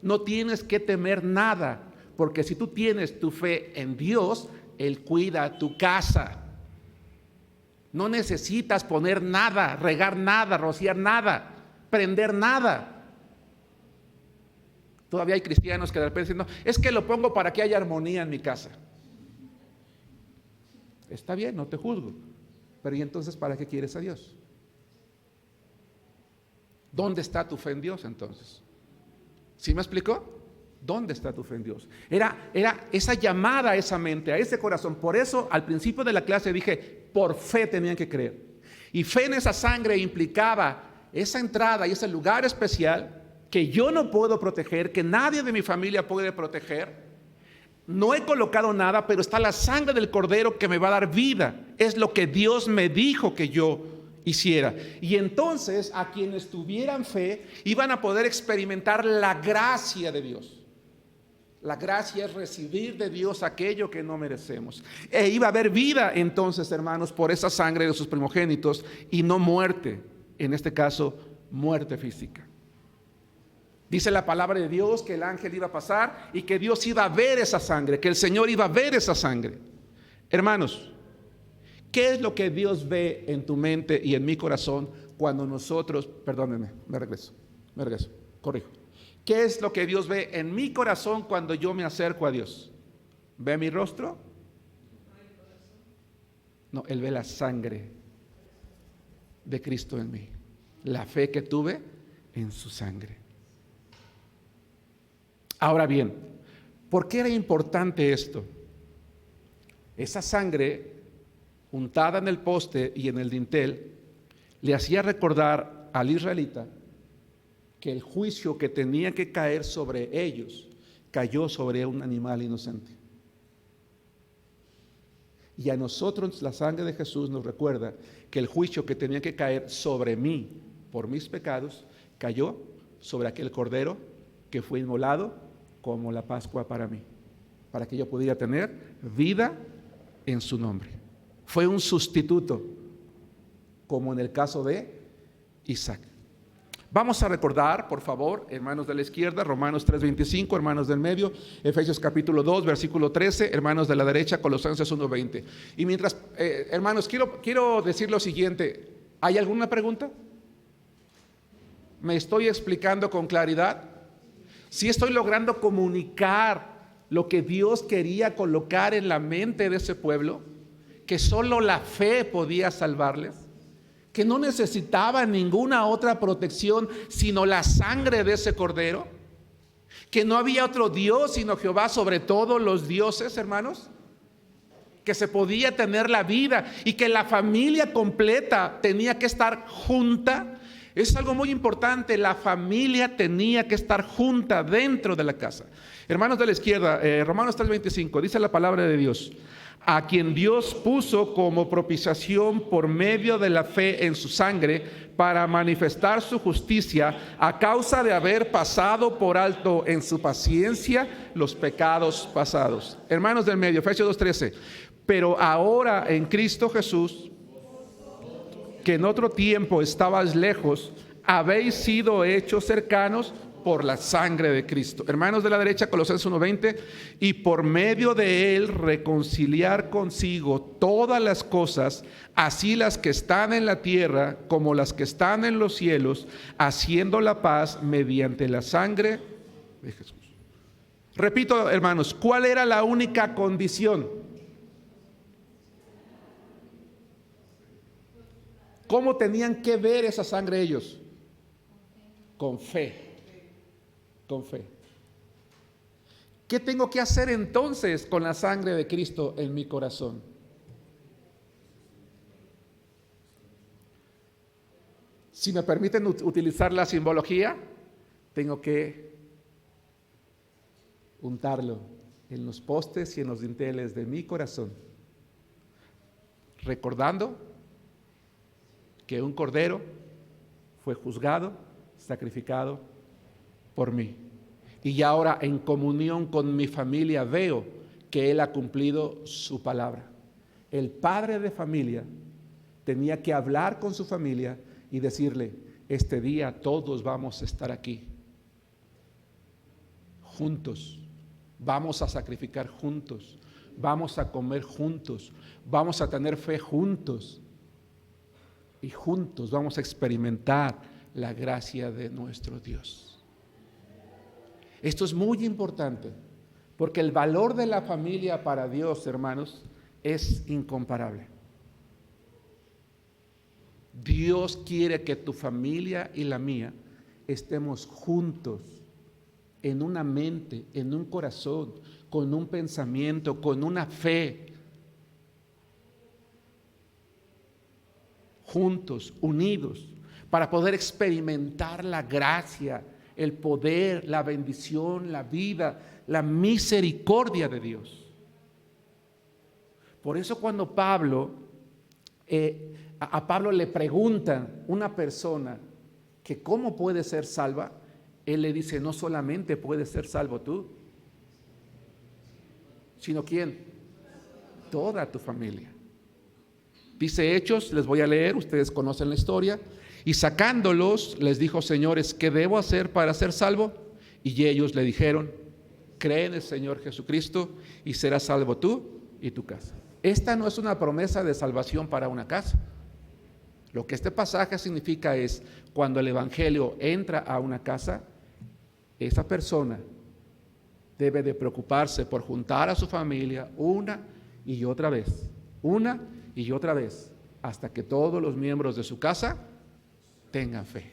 No tienes que temer nada, porque si tú tienes tu fe en Dios, Él cuida tu casa. No necesitas poner nada, regar nada, rociar nada, prender nada. Todavía hay cristianos que de repente dicen, no, es que lo pongo para que haya armonía en mi casa. Está bien, no te juzgo, pero ¿y entonces para qué quieres a Dios? ¿Dónde está tu fe en Dios entonces? ¿Sí me explicó? ¿Dónde está tu fe en Dios? Era esa llamada a esa mente, a ese corazón. Por eso al principio de la clase dije, por fe tenían que creer. Y fe en esa sangre implicaba esa entrada y ese lugar especial que yo no puedo proteger, que nadie de mi familia puede proteger. No he colocado nada, pero está la sangre del cordero que me va a dar vida. Es lo que Dios me dijo que yo hiciera. Y entonces a quienes tuvieran fe iban a poder experimentar la gracia de Dios. La gracia es recibir de Dios aquello que no merecemos. E iba a haber vida entonces, hermanos, por esa sangre de sus primogénitos y no muerte, en este caso, muerte física. Dice la palabra de Dios que el ángel iba a pasar y que Dios iba a ver esa sangre, que el Señor iba a ver esa sangre. Hermanos, ¿qué es lo que Dios ve en tu mente y en mi corazón cuando nosotros, perdónenme, me regreso, corrijo. ¿Qué es lo que Dios ve en mi corazón cuando yo me acerco a Dios? ¿Ve mi rostro? No, Él ve la sangre de Cristo en mí, la fe que tuve en su sangre. Ahora bien, ¿por qué era importante esto? Esa sangre untada en el poste y en el dintel le hacía recordar al israelita que el juicio que tenía que caer sobre ellos cayó sobre un animal inocente. Y a nosotros la sangre de Jesús nos recuerda que el juicio que tenía que caer sobre mí por mis pecados cayó sobre aquel cordero que fue inmolado como la Pascua para mí, para que yo pudiera tener vida en su nombre. Fue un sustituto, como en el caso de Isaac. Vamos a recordar, por favor, hermanos de la izquierda, Romanos 3:25, hermanos del medio, Efesios capítulo 2, versículo 13, hermanos de la derecha, Colosenses 1:20. Y mientras, hermanos, quiero decir lo siguiente. ¿Hay alguna pregunta? ¿Me estoy explicando con claridad? ¿Sí estoy logrando comunicar lo que Dios quería colocar en la mente de ese pueblo? Que solo la fe podía salvarles, que no necesitaba ninguna otra protección sino la sangre de ese cordero, que no había otro Dios sino Jehová sobre todos los dioses, hermanos, que se podía tener la vida y que la familia completa tenía que estar junta. Es algo muy importante, la familia tenía que estar junta dentro de la casa. Hermanos de la izquierda, Romanos 3:25, dice la palabra de Dios: a quien Dios puso como propiciación por medio de la fe en su sangre, para manifestar su justicia, a causa de haber pasado por alto en su paciencia los pecados pasados. Hermanos del medio, Efesios 2:13, pero ahora en Cristo Jesús, que en otro tiempo estabais lejos, habéis sido hechos cercanos por la sangre de Cristo. Hermanos de la derecha, Colosenses 1:20, y por medio de él reconciliar consigo todas las cosas, así las que están en la tierra como las que están en los cielos, haciendo la paz mediante la sangre de Jesús. Repito, hermanos, ¿cuál era la única condición? ¿Cómo tenían que ver esa sangre ellos? Con fe. Con fe. ¿Qué tengo que hacer entonces con la sangre de Cristo en mi corazón? Si me permiten utilizar la simbología, tengo que untarlo en los postes y en los dinteles de mi corazón, recordando que un cordero fue juzgado, sacrificado por mí. Y ya ahora en comunión con mi familia veo que Él ha cumplido su palabra. El padre de familia tenía que hablar con su familia y decirle: este día todos vamos a estar aquí, juntos, vamos a sacrificar juntos, vamos a comer juntos, vamos a tener fe juntos y juntos vamos a experimentar la gracia de nuestro Dios. Esto es muy importante, porque el valor de la familia para Dios, hermanos, es incomparable. Dios quiere que tu familia y la mía estemos juntos, en una mente, en un corazón, con un pensamiento, con una fe, juntos, unidos, para poder experimentar la gracia, el poder, la bendición, la vida, la misericordia de Dios. Por eso cuando a Pablo le preguntan una persona que cómo puede ser salva, él le dice: no solamente puedes ser salvo tú, sino ¿quién? Toda tu familia. Dice Hechos, les voy a leer, ustedes conocen la historia. Y sacándolos, les dijo: señores, ¿qué debo hacer para ser salvo? Y ellos le dijeron: cree en el Señor Jesucristo y serás salvo tú y tu casa. Esta no es una promesa de salvación para una casa. Lo que este pasaje significa es: cuando el evangelio entra a una casa, esa persona debe de preocuparse por juntar a su familia una y otra vez, hasta que todos los miembros de su casa tengan fe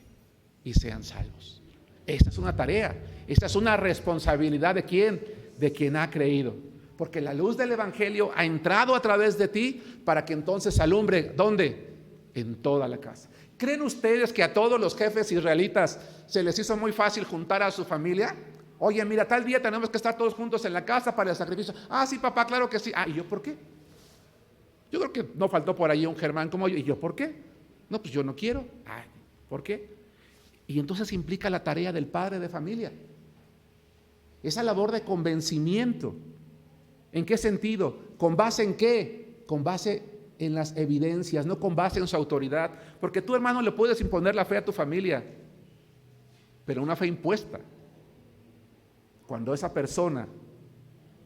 y sean salvos. Esta es una tarea, esta es una responsabilidad ¿de quién? De quien ha creído, porque la luz del evangelio ha entrado a través de ti para que entonces alumbre, ¿dónde? En toda la casa. ¿Creen ustedes que a todos los jefes israelitas se les hizo muy fácil juntar a su familia? Oye, mira, tal día tenemos que estar todos juntos en la casa para el sacrificio. Ah, sí, papá, claro que sí. Ah, ¿y yo por qué? Yo creo que no faltó por ahí un Germán como yo. ¿Y yo por qué? No, pues yo no quiero. Ah, ¿por qué? Y entonces implica la tarea del padre de familia. Esa labor de convencimiento. ¿En qué sentido? ¿Con base en qué? Con base en las evidencias, no con base en su autoridad. Porque tú, hermano, le puedes imponer la fe a tu familia, pero una fe impuesta. Cuando esa persona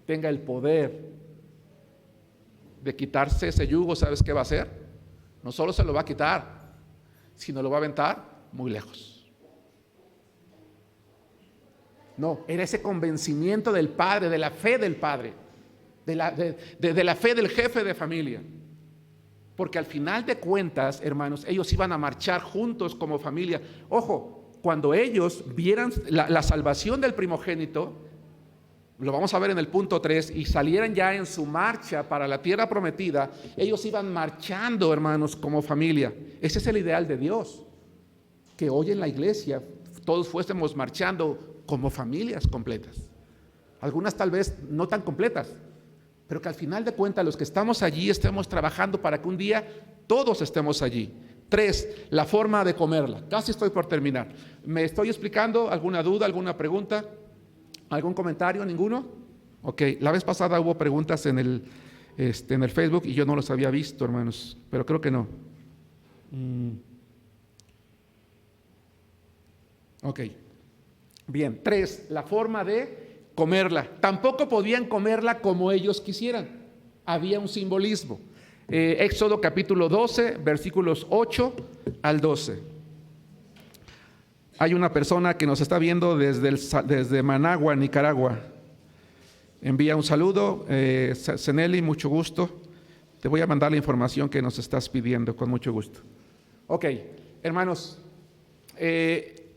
tenga el poder de quitarse ese yugo, ¿sabes qué va a hacer? No solo se lo va a quitar, sino lo va a aventar muy lejos. No, era ese convencimiento del padre, de la fe del padre, de la fe del jefe de familia. Porque al final de cuentas, hermanos, ellos iban a marchar juntos como familia. Ojo, cuando ellos vieran la salvación del primogénito, lo vamos a ver en el punto 3, y salieran ya en su marcha para la tierra prometida, ellos iban marchando, hermanos, como familia. Ese es el ideal de Dios, que hoy en la iglesia todos fuésemos marchando como familias completas. Algunas tal vez no tan completas, pero que al final de cuentas los que estamos allí estemos trabajando para que un día todos estemos allí. 3, la forma de comerla. Casi estoy por terminar. ¿Me estoy explicando? ¿Alguna duda, alguna pregunta? ¿Algún comentario? ¿Ninguno? Ok, la vez pasada hubo preguntas en el Facebook y yo no los había visto, hermanos, pero creo que no. Ok, bien. 3, la forma de comerla. Tampoco podían comerla como ellos quisieran. Había un simbolismo. Éxodo capítulo 12, versículos 8 al 12. Hay una persona que nos está viendo desde Managua, Nicaragua. Envía un saludo. Zeneli, mucho gusto. Te voy a mandar la información que nos estás pidiendo, con mucho gusto. Ok, hermanos,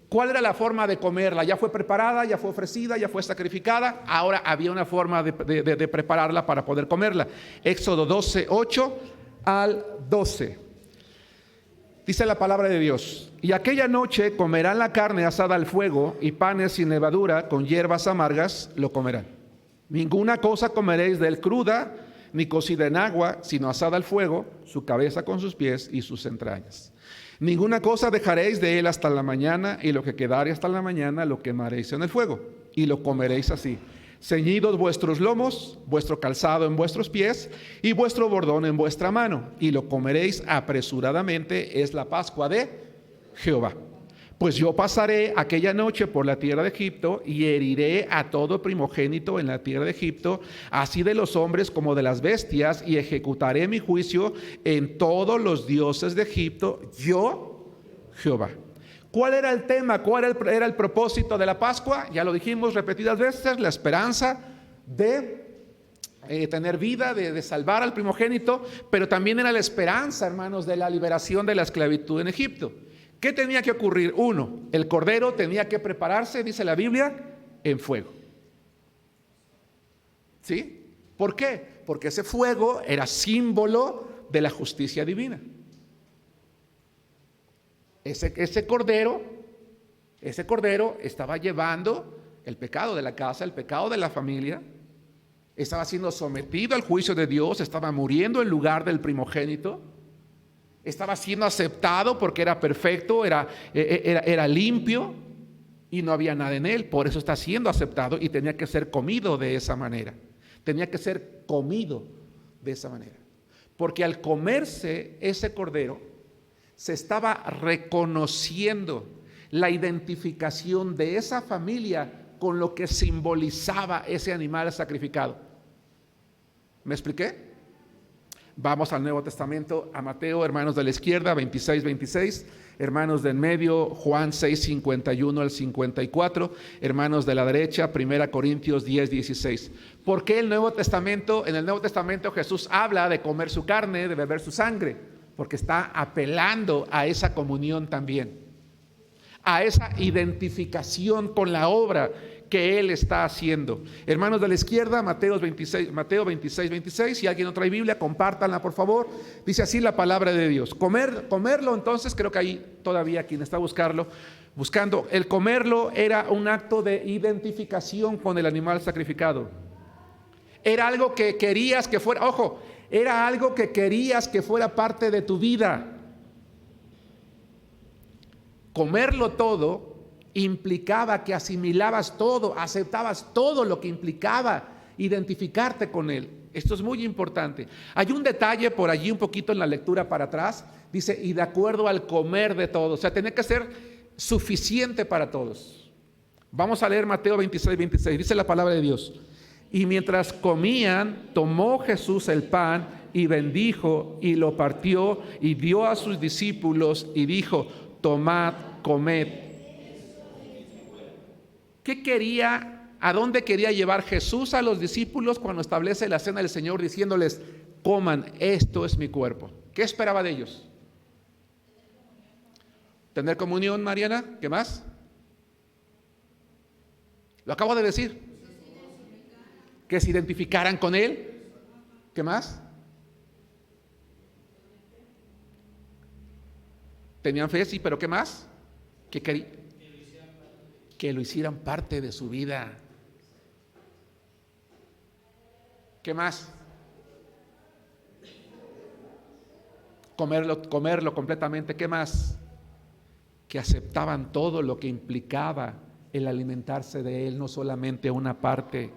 ¿cuál era la forma de comerla? Ya fue preparada, ya fue ofrecida, ya fue sacrificada. Ahora había una forma de prepararla para poder comerla. Éxodo 12, 8 al 12. Dice la palabra de Dios: y aquella noche comerán la carne asada al fuego, y panes sin levadura con hierbas amargas lo comerán. Ninguna cosa comeréis de él cruda, ni cocida en agua, sino asada al fuego, su cabeza con sus pies y sus entrañas. Ninguna cosa dejaréis de él hasta la mañana, y lo que quedare hasta la mañana lo quemaréis en el fuego, y lo comeréis así: ceñidos vuestros lomos, vuestro calzado en vuestros pies, y vuestro bordón en vuestra mano, y lo comeréis apresuradamente. Es la Pascua de Jehová. Pues yo pasaré aquella noche por la tierra de Egipto, y heriré a todo primogénito en la tierra de Egipto, así de los hombres como de las bestias, y ejecutaré mi juicio en todos los dioses de Egipto, yo, Jehová. ¿Cuál era el tema? ¿Cuál era el propósito de la Pascua? Ya lo dijimos repetidas veces: la esperanza de tener vida, de salvar al primogénito, pero también era la esperanza, hermanos, de la liberación de la esclavitud en Egipto. ¿Qué tenía que ocurrir? 1, el cordero tenía que prepararse, dice la Biblia, en fuego. ¿Sí? ¿Por qué? Porque ese fuego era símbolo de la justicia divina. Ese cordero estaba llevando el pecado de la casa, el pecado de la familia, estaba siendo sometido al juicio de Dios, estaba muriendo en lugar del primogénito, estaba siendo aceptado porque era perfecto, era limpio y no había nada en él. Por eso está siendo aceptado y tenía que ser comido de esa manera. Tenía que ser comido de esa manera. Porque al comerse ese cordero, se estaba reconociendo la identificación de esa familia con lo que simbolizaba ese animal sacrificado. ¿Me expliqué? Vamos al Nuevo Testamento, a Mateo, hermanos de la izquierda, 26, 26, hermanos del medio, Juan 6, 51 al 54, hermanos de la derecha, 1 Corintios 10, 16. ¿Por qué el Nuevo Testamento? En el Nuevo Testamento Jesús habla de comer su carne, de beber su sangre, porque está apelando a esa comunión también, a esa identificación con la obra que Él está haciendo. Hermanos de la izquierda, Mateo 26, 26. Si alguien no trae Biblia, compártanla por favor. Dice así la palabra de Dios. Comerlo, entonces, creo que ahí todavía quien está buscando, el comerlo era un acto de identificación con el animal sacrificado. Era algo que querías que fuera, era algo que querías que fuera parte de tu vida. Comerlo todo implicaba que asimilabas todo, aceptabas todo lo que implicaba identificarte con él. Esto es muy importante. Hay un detalle por allí un poquito en la lectura para atrás, dice, y de acuerdo al comer de todo. O sea, tenía que ser suficiente para todos. Vamos a leer Mateo 26. Dice la palabra de Dios. Y mientras comían, tomó Jesús el pan y bendijo y lo partió y dio a sus discípulos y dijo: tomad, comed. ¿Qué quería? ¿A dónde quería llevar Jesús a los discípulos cuando establece la cena del Señor diciéndoles: coman, esto es mi cuerpo? ¿Qué esperaba de ellos? ¿Tener comunión, Mariana? ¿Qué más? Lo acabo de decir. Que se identificaran con Él. ¿Qué más? Tenían fe, sí, pero ¿qué más? Que lo hicieran parte de su vida. ¿Qué más? Comerlo completamente. ¿Qué más? Que aceptaban todo lo que implicaba el alimentarse de Él, no solamente una parte.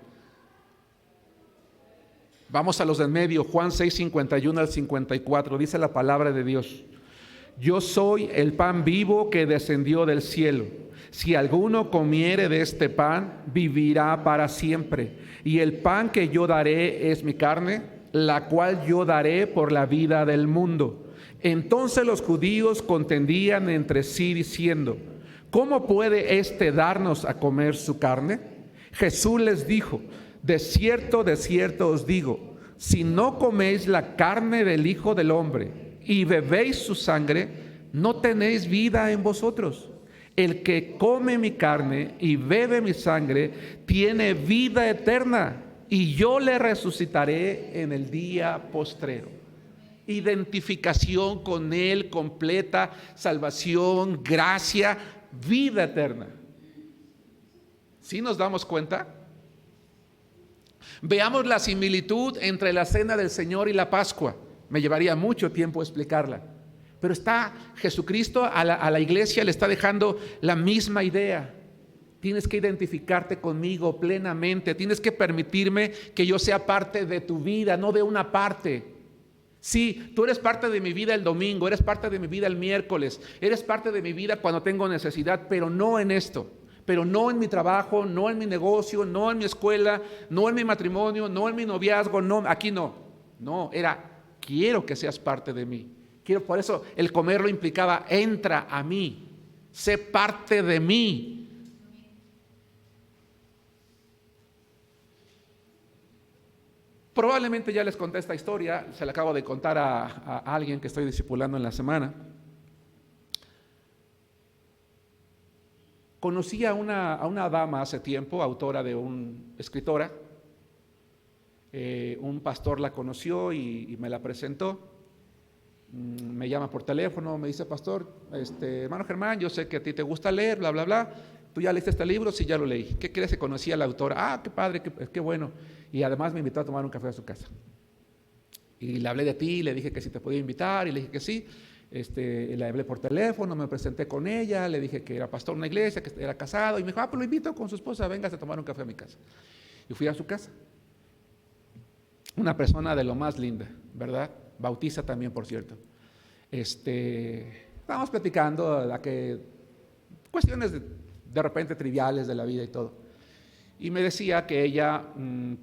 Vamos a los del medio. Juan 6, 51 al 54. Dice la palabra de Dios: yo soy el pan vivo que descendió del cielo. Si alguno comiere de este pan, vivirá para siempre. Y el pan que yo daré es mi carne, la cual yo daré por la vida del mundo. Entonces los judíos contendían entre sí diciendo: ¿cómo puede éste darnos a comer su carne? Jesús les dijo: de cierto os digo, si no coméis la carne del Hijo del Hombre y bebéis su sangre, no tenéis vida en vosotros. El que come mi carne y bebe mi sangre tiene vida eterna, y yo le resucitaré en el día postrero. Identificación con Él completa, salvación, gracia, vida eterna. ¿Sí nos damos cuenta? Veamos la similitud entre la cena del Señor y la Pascua. Me llevaría mucho tiempo explicarla, pero está Jesucristo a la iglesia, le está dejando la misma idea. Tienes que identificarte conmigo plenamente, tienes que permitirme que yo sea parte de tu vida, no de una parte. Sí, tú eres parte de mi vida el domingo, eres parte de mi vida el miércoles, eres parte de mi vida cuando tengo necesidad, pero no en esto. Pero no en mi trabajo, no en mi negocio, no en mi escuela, no en mi matrimonio, no en mi noviazgo, no, aquí no. No, quiero que seas parte de mí. Por eso el comerlo implicaba: entra a mí, sé parte de mí. Probablemente ya les conté esta historia, se la acabo de contar a alguien que estoy discipulando en la semana. Conocí a una dama hace tiempo, autora de una escritora. Un pastor la conoció y me la presentó. Me llama por teléfono, me dice: pastor, hermano Germán, yo sé que a ti te gusta leer, bla, bla, bla. ¿Tú ya leíste este libro? Sí, ya lo leí. ¿Qué crees que conocía a la autora? Ah, qué padre, qué bueno. Y además me invitó a tomar un café a su casa. Y le hablé de ti, le dije que si te podía invitar, y le dije que sí. Le hablé por teléfono, me presenté con ella, le dije que era pastor de una iglesia, que era casado, y me dijo: pues lo invito con su esposa, vengas a tomar un café a mi casa. Y fui a su casa. Una persona de lo más linda, ¿verdad? Bautiza también, por cierto. Estábamos platicando cuestiones de repente triviales de la vida y todo. Y me decía que ella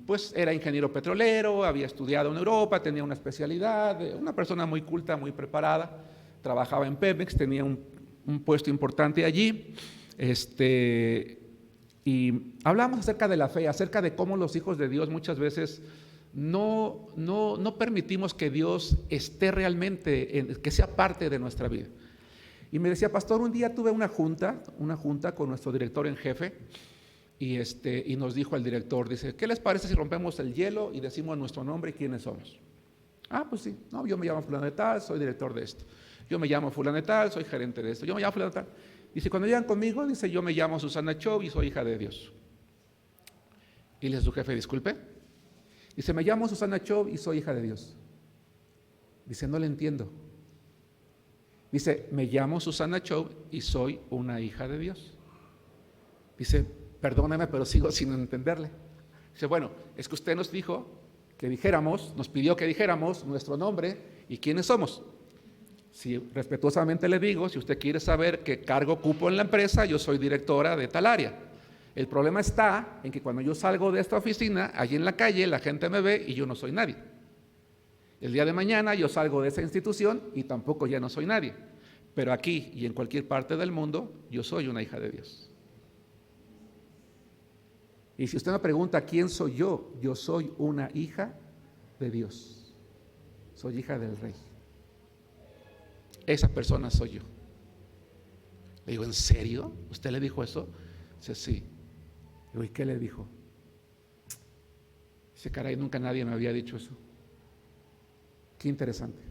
pues era ingeniero petrolero, había estudiado en Europa, tenía una especialidad, una persona muy culta, muy preparada, trabajaba en Pemex, tenía un puesto importante allí. Y hablamos acerca de la fe, acerca de cómo los hijos de Dios muchas veces no permitimos que Dios esté realmente, que sea parte de nuestra vida. Y me decía: pastor, un día tuve una junta con nuestro director en jefe, y nos dijo el director, dice: ¿qué les parece si rompemos el hielo y decimos nuestro nombre y quiénes somos? Ah, pues sí. No, yo me llamo fulano de tal, soy director de esto. Yo me llamo fulano de tal, soy gerente de esto. Yo me llamo fulano de tal. Dice: cuando llegan conmigo, dice: yo me llamo Susana Chov y soy hija de Dios. Y le dice su jefe: disculpe. Dice: me llamo Susana Chov y soy hija de Dios. Dice: no le entiendo. Dice: me llamo Susana Chov y soy una hija de Dios. Dice: perdóneme, pero sigo sin entenderle. Dice: bueno, es que usted nos dijo que dijéramos, nos pidió que dijéramos nuestro nombre y quiénes somos. Si respetuosamente le digo, si usted quiere saber qué cargo ocupo en la empresa, yo soy directora de tal área. El problema está en que cuando yo salgo de esta oficina, allí en la calle, la gente me ve y yo no soy nadie. El día de mañana yo salgo de esa institución y tampoco ya no soy nadie. Pero aquí y en cualquier parte del mundo, yo soy una hija de Dios. Y si usted me pregunta quién soy yo soy una hija de Dios. Soy hija del Rey. Esa persona soy yo. Le digo, ¿en serio? ¿Usted le dijo eso? Dice, sí. Digo, ¿y qué le dijo? Dice, caray, nunca nadie me había dicho eso. Qué interesante.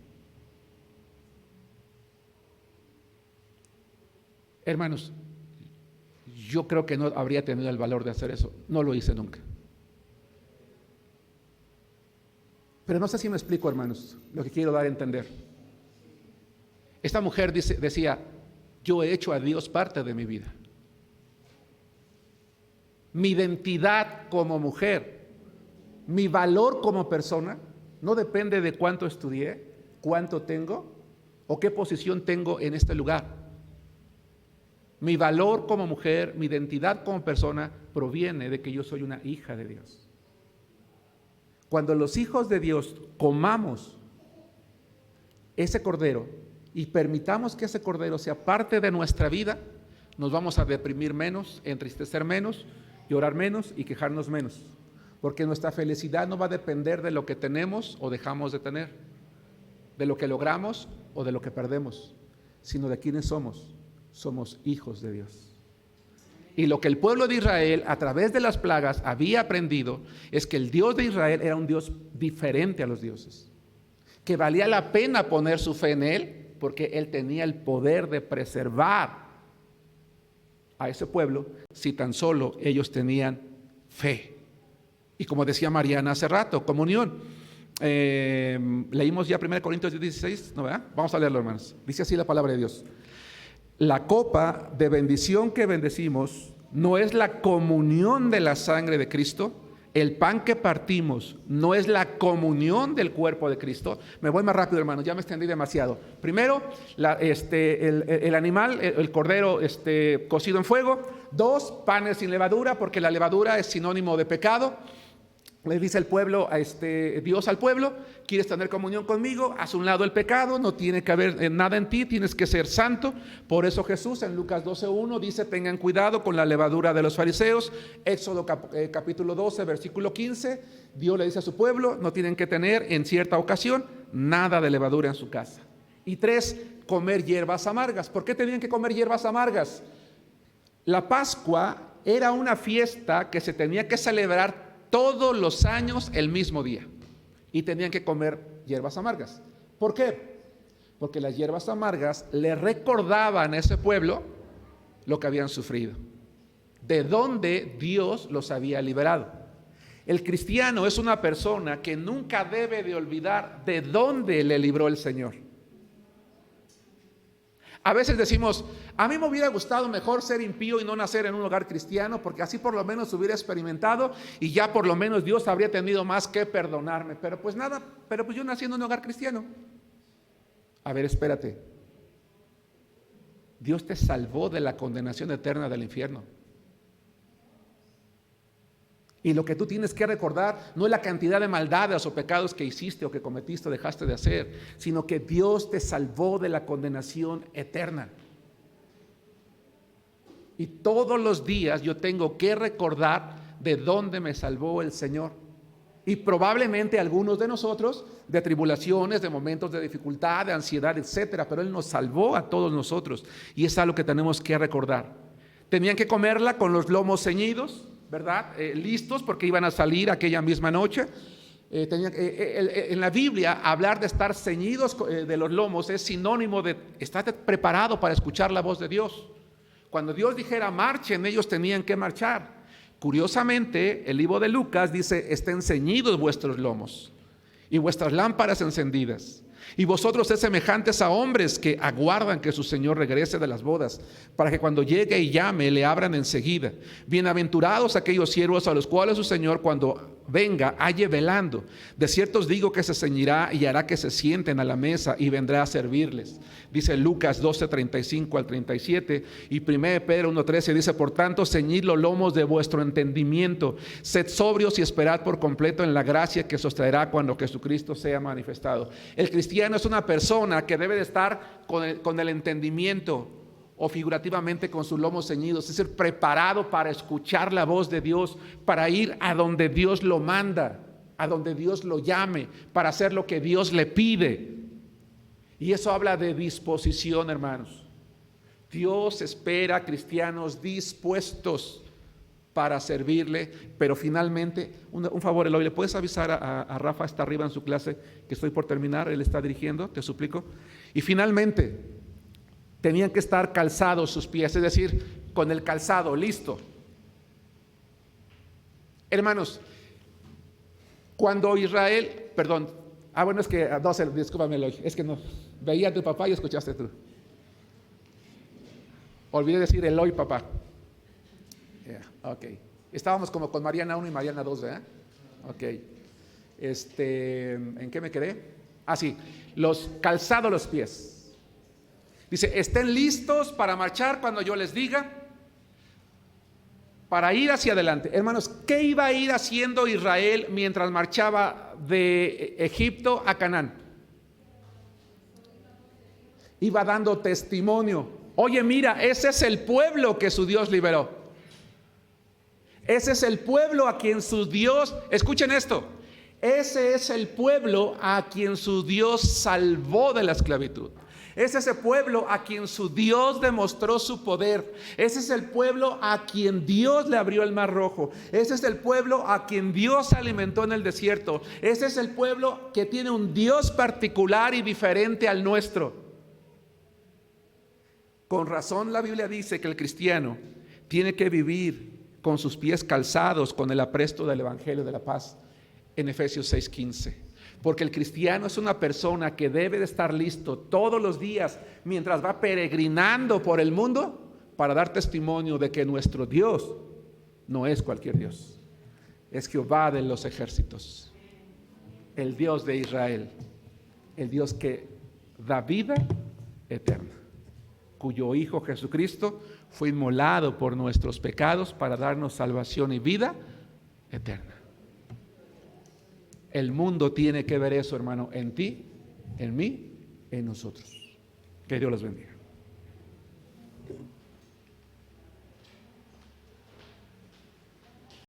Hermanos, yo creo que no habría tenido el valor de hacer eso. No lo hice nunca. Pero no sé si me explico, hermanos, lo que quiero dar a entender. Esta mujer decía, yo he hecho a Dios parte de mi vida. Mi identidad como mujer, mi valor como persona, no depende de cuánto estudié, cuánto tengo o qué posición tengo en este lugar. Mi valor como mujer, mi identidad como persona proviene de que yo soy una hija de Dios. Cuando los hijos de Dios comamos ese cordero y permitamos que ese cordero sea parte de nuestra vida, nos vamos a deprimir menos, entristecer menos, llorar menos y quejarnos menos. Porque nuestra felicidad no va a depender de lo que tenemos o dejamos de tener, de lo que logramos o de lo que perdemos, sino de quiénes somos. Somos hijos de Dios. Y lo que el pueblo de Israel a través de las plagas había aprendido es que el Dios de Israel era un Dios diferente a los dioses, que valía la pena poner su fe en Él porque Él tenía el poder de preservar a ese pueblo si tan solo ellos tenían fe. Y como decía Mariana hace rato, comunión. Leímos ya 1 Corintios 16, ¿no, verdad? Vamos a leerlo, hermanos. Dice así la palabra de Dios. La copa de bendición que bendecimos no es la comunión de la sangre de Cristo. El pan que partimos no es la comunión del cuerpo de Cristo. Me voy más rápido, hermanos, ya me extendí demasiado. Primero, el animal, el cordero cocido en fuego. 2, panes sin levadura, porque la levadura es sinónimo de pecado. Le dice el pueblo, Dios al pueblo, ¿quieres tener comunión conmigo? Haz un lado el pecado, no tiene que haber nada en ti, tienes que ser santo. Por eso Jesús en Lucas 12:1 dice, tengan cuidado con la levadura de los fariseos. Éxodo capítulo 12, versículo 15, Dios le dice a su pueblo, no tienen que tener en cierta ocasión nada de levadura en su casa. Y 3, comer hierbas amargas. ¿Por qué tenían que comer hierbas amargas? La Pascua era una fiesta que se tenía que celebrar todos los años el mismo día y tenían que comer hierbas amargas. ¿Por qué? Porque las hierbas amargas le recordaban a ese pueblo lo que habían sufrido, de dónde Dios los había liberado. El cristiano es una persona que nunca debe de olvidar de dónde le libró el Señor. A veces decimos, a mí me hubiera gustado mejor ser impío y no nacer en un hogar cristiano, porque así por lo menos hubiera experimentado y ya por lo menos Dios habría tenido más que perdonarme. Pero pues nada, yo nací en un hogar cristiano. A ver, espérate. Dios te salvó de la condenación eterna del infierno. Y lo que tú tienes que recordar no es la cantidad de maldades o pecados que hiciste o que cometiste o dejaste de hacer, sino que Dios te salvó de la condenación eterna. Y todos los días yo tengo que recordar de dónde me salvó el Señor. Y probablemente algunos de nosotros de tribulaciones, de momentos de dificultad, de ansiedad, etcétera, pero Él nos salvó a todos nosotros. Y es algo que tenemos que recordar. Tenían que comerla con los lomos ceñidos, ¿verdad? Listos porque iban a salir aquella misma noche. En la Biblia hablar de estar ceñidos de los lomos es sinónimo de estar preparado para escuchar la voz de Dios. Cuando Dios dijera marchen, ellos tenían que marchar. Curiosamente, el libro de Lucas dice, estén ceñidos vuestros lomos y vuestras lámparas encendidas. Y vosotros sed semejantes a hombres que aguardan que su Señor regrese de las bodas, para que cuando llegue y llame, le abran enseguida. Bienaventurados aquellos siervos a los cuales su Señor, cuando venga, halle velando. De cierto os digo que se ceñirá y hará que se sienten a la mesa y vendrá a servirles. Dice Lucas 12:35 al 37 y 1 Pedro 1:13 dice: por tanto, ceñid los lomos de vuestro entendimiento, sed sobrios y esperad por completo en la gracia que os traerá cuando Jesucristo sea manifestado. El cristiano es una persona que debe de estar con el entendimiento, o figurativamente con sus lomos ceñidos, es decir, preparado para escuchar la voz de Dios, para ir a donde Dios lo manda, a donde Dios lo llame, para hacer lo que Dios le pide. Y eso habla de disposición, hermanos. Dios espera a cristianos dispuestos para servirle, pero finalmente, un favor, Eloy, ¿le puedes avisar a Rafa, está arriba en su clase, que estoy por terminar, él está dirigiendo, te suplico? Y finalmente, tenían que estar calzados sus pies, es decir, con el calzado listo. Hermanos, cuando Israel, bueno, es que, no sé, discúlpame, Eloy, es que no, veía a tu papá y escuchaste tú. Olvidé decir Eloy, papá. Ok. Estábamos como con Mariana 1 y Mariana 2, ¿verdad? Ok. ¿En qué me quedé? Sí, los calzados los pies. Dice, estén listos para marchar cuando yo les diga, para ir hacia adelante. Hermanos, ¿qué iba a ir haciendo Israel mientras marchaba de Egipto a Canaán? Iba dando testimonio. Oye, mira, ese es el pueblo que su Dios liberó. Ese es el pueblo a quien su Dios, escuchen esto, ese es el pueblo a quien su Dios salvó de la esclavitud. Es ese pueblo a quien su Dios demostró su poder. Ese es el pueblo a quien Dios le abrió el mar rojo. Ese es el pueblo a quien Dios alimentó en el desierto. Ese es el pueblo que tiene un Dios particular y diferente al nuestro. Con razón la Biblia dice que el cristiano tiene que vivir con sus pies calzados con el apresto del Evangelio de la paz en Efesios 6:15. Porque el cristiano es una persona que debe de estar listo todos los días mientras va peregrinando por el mundo para dar testimonio de que nuestro Dios no es cualquier Dios. Es Jehová de los ejércitos, el Dios de Israel, el Dios que da vida eterna, cuyo Hijo Jesucristo fue inmolado por nuestros pecados para darnos salvación y vida eterna. El mundo tiene que ver eso, hermano, en ti, en mí, en nosotros. Que Dios los bendiga.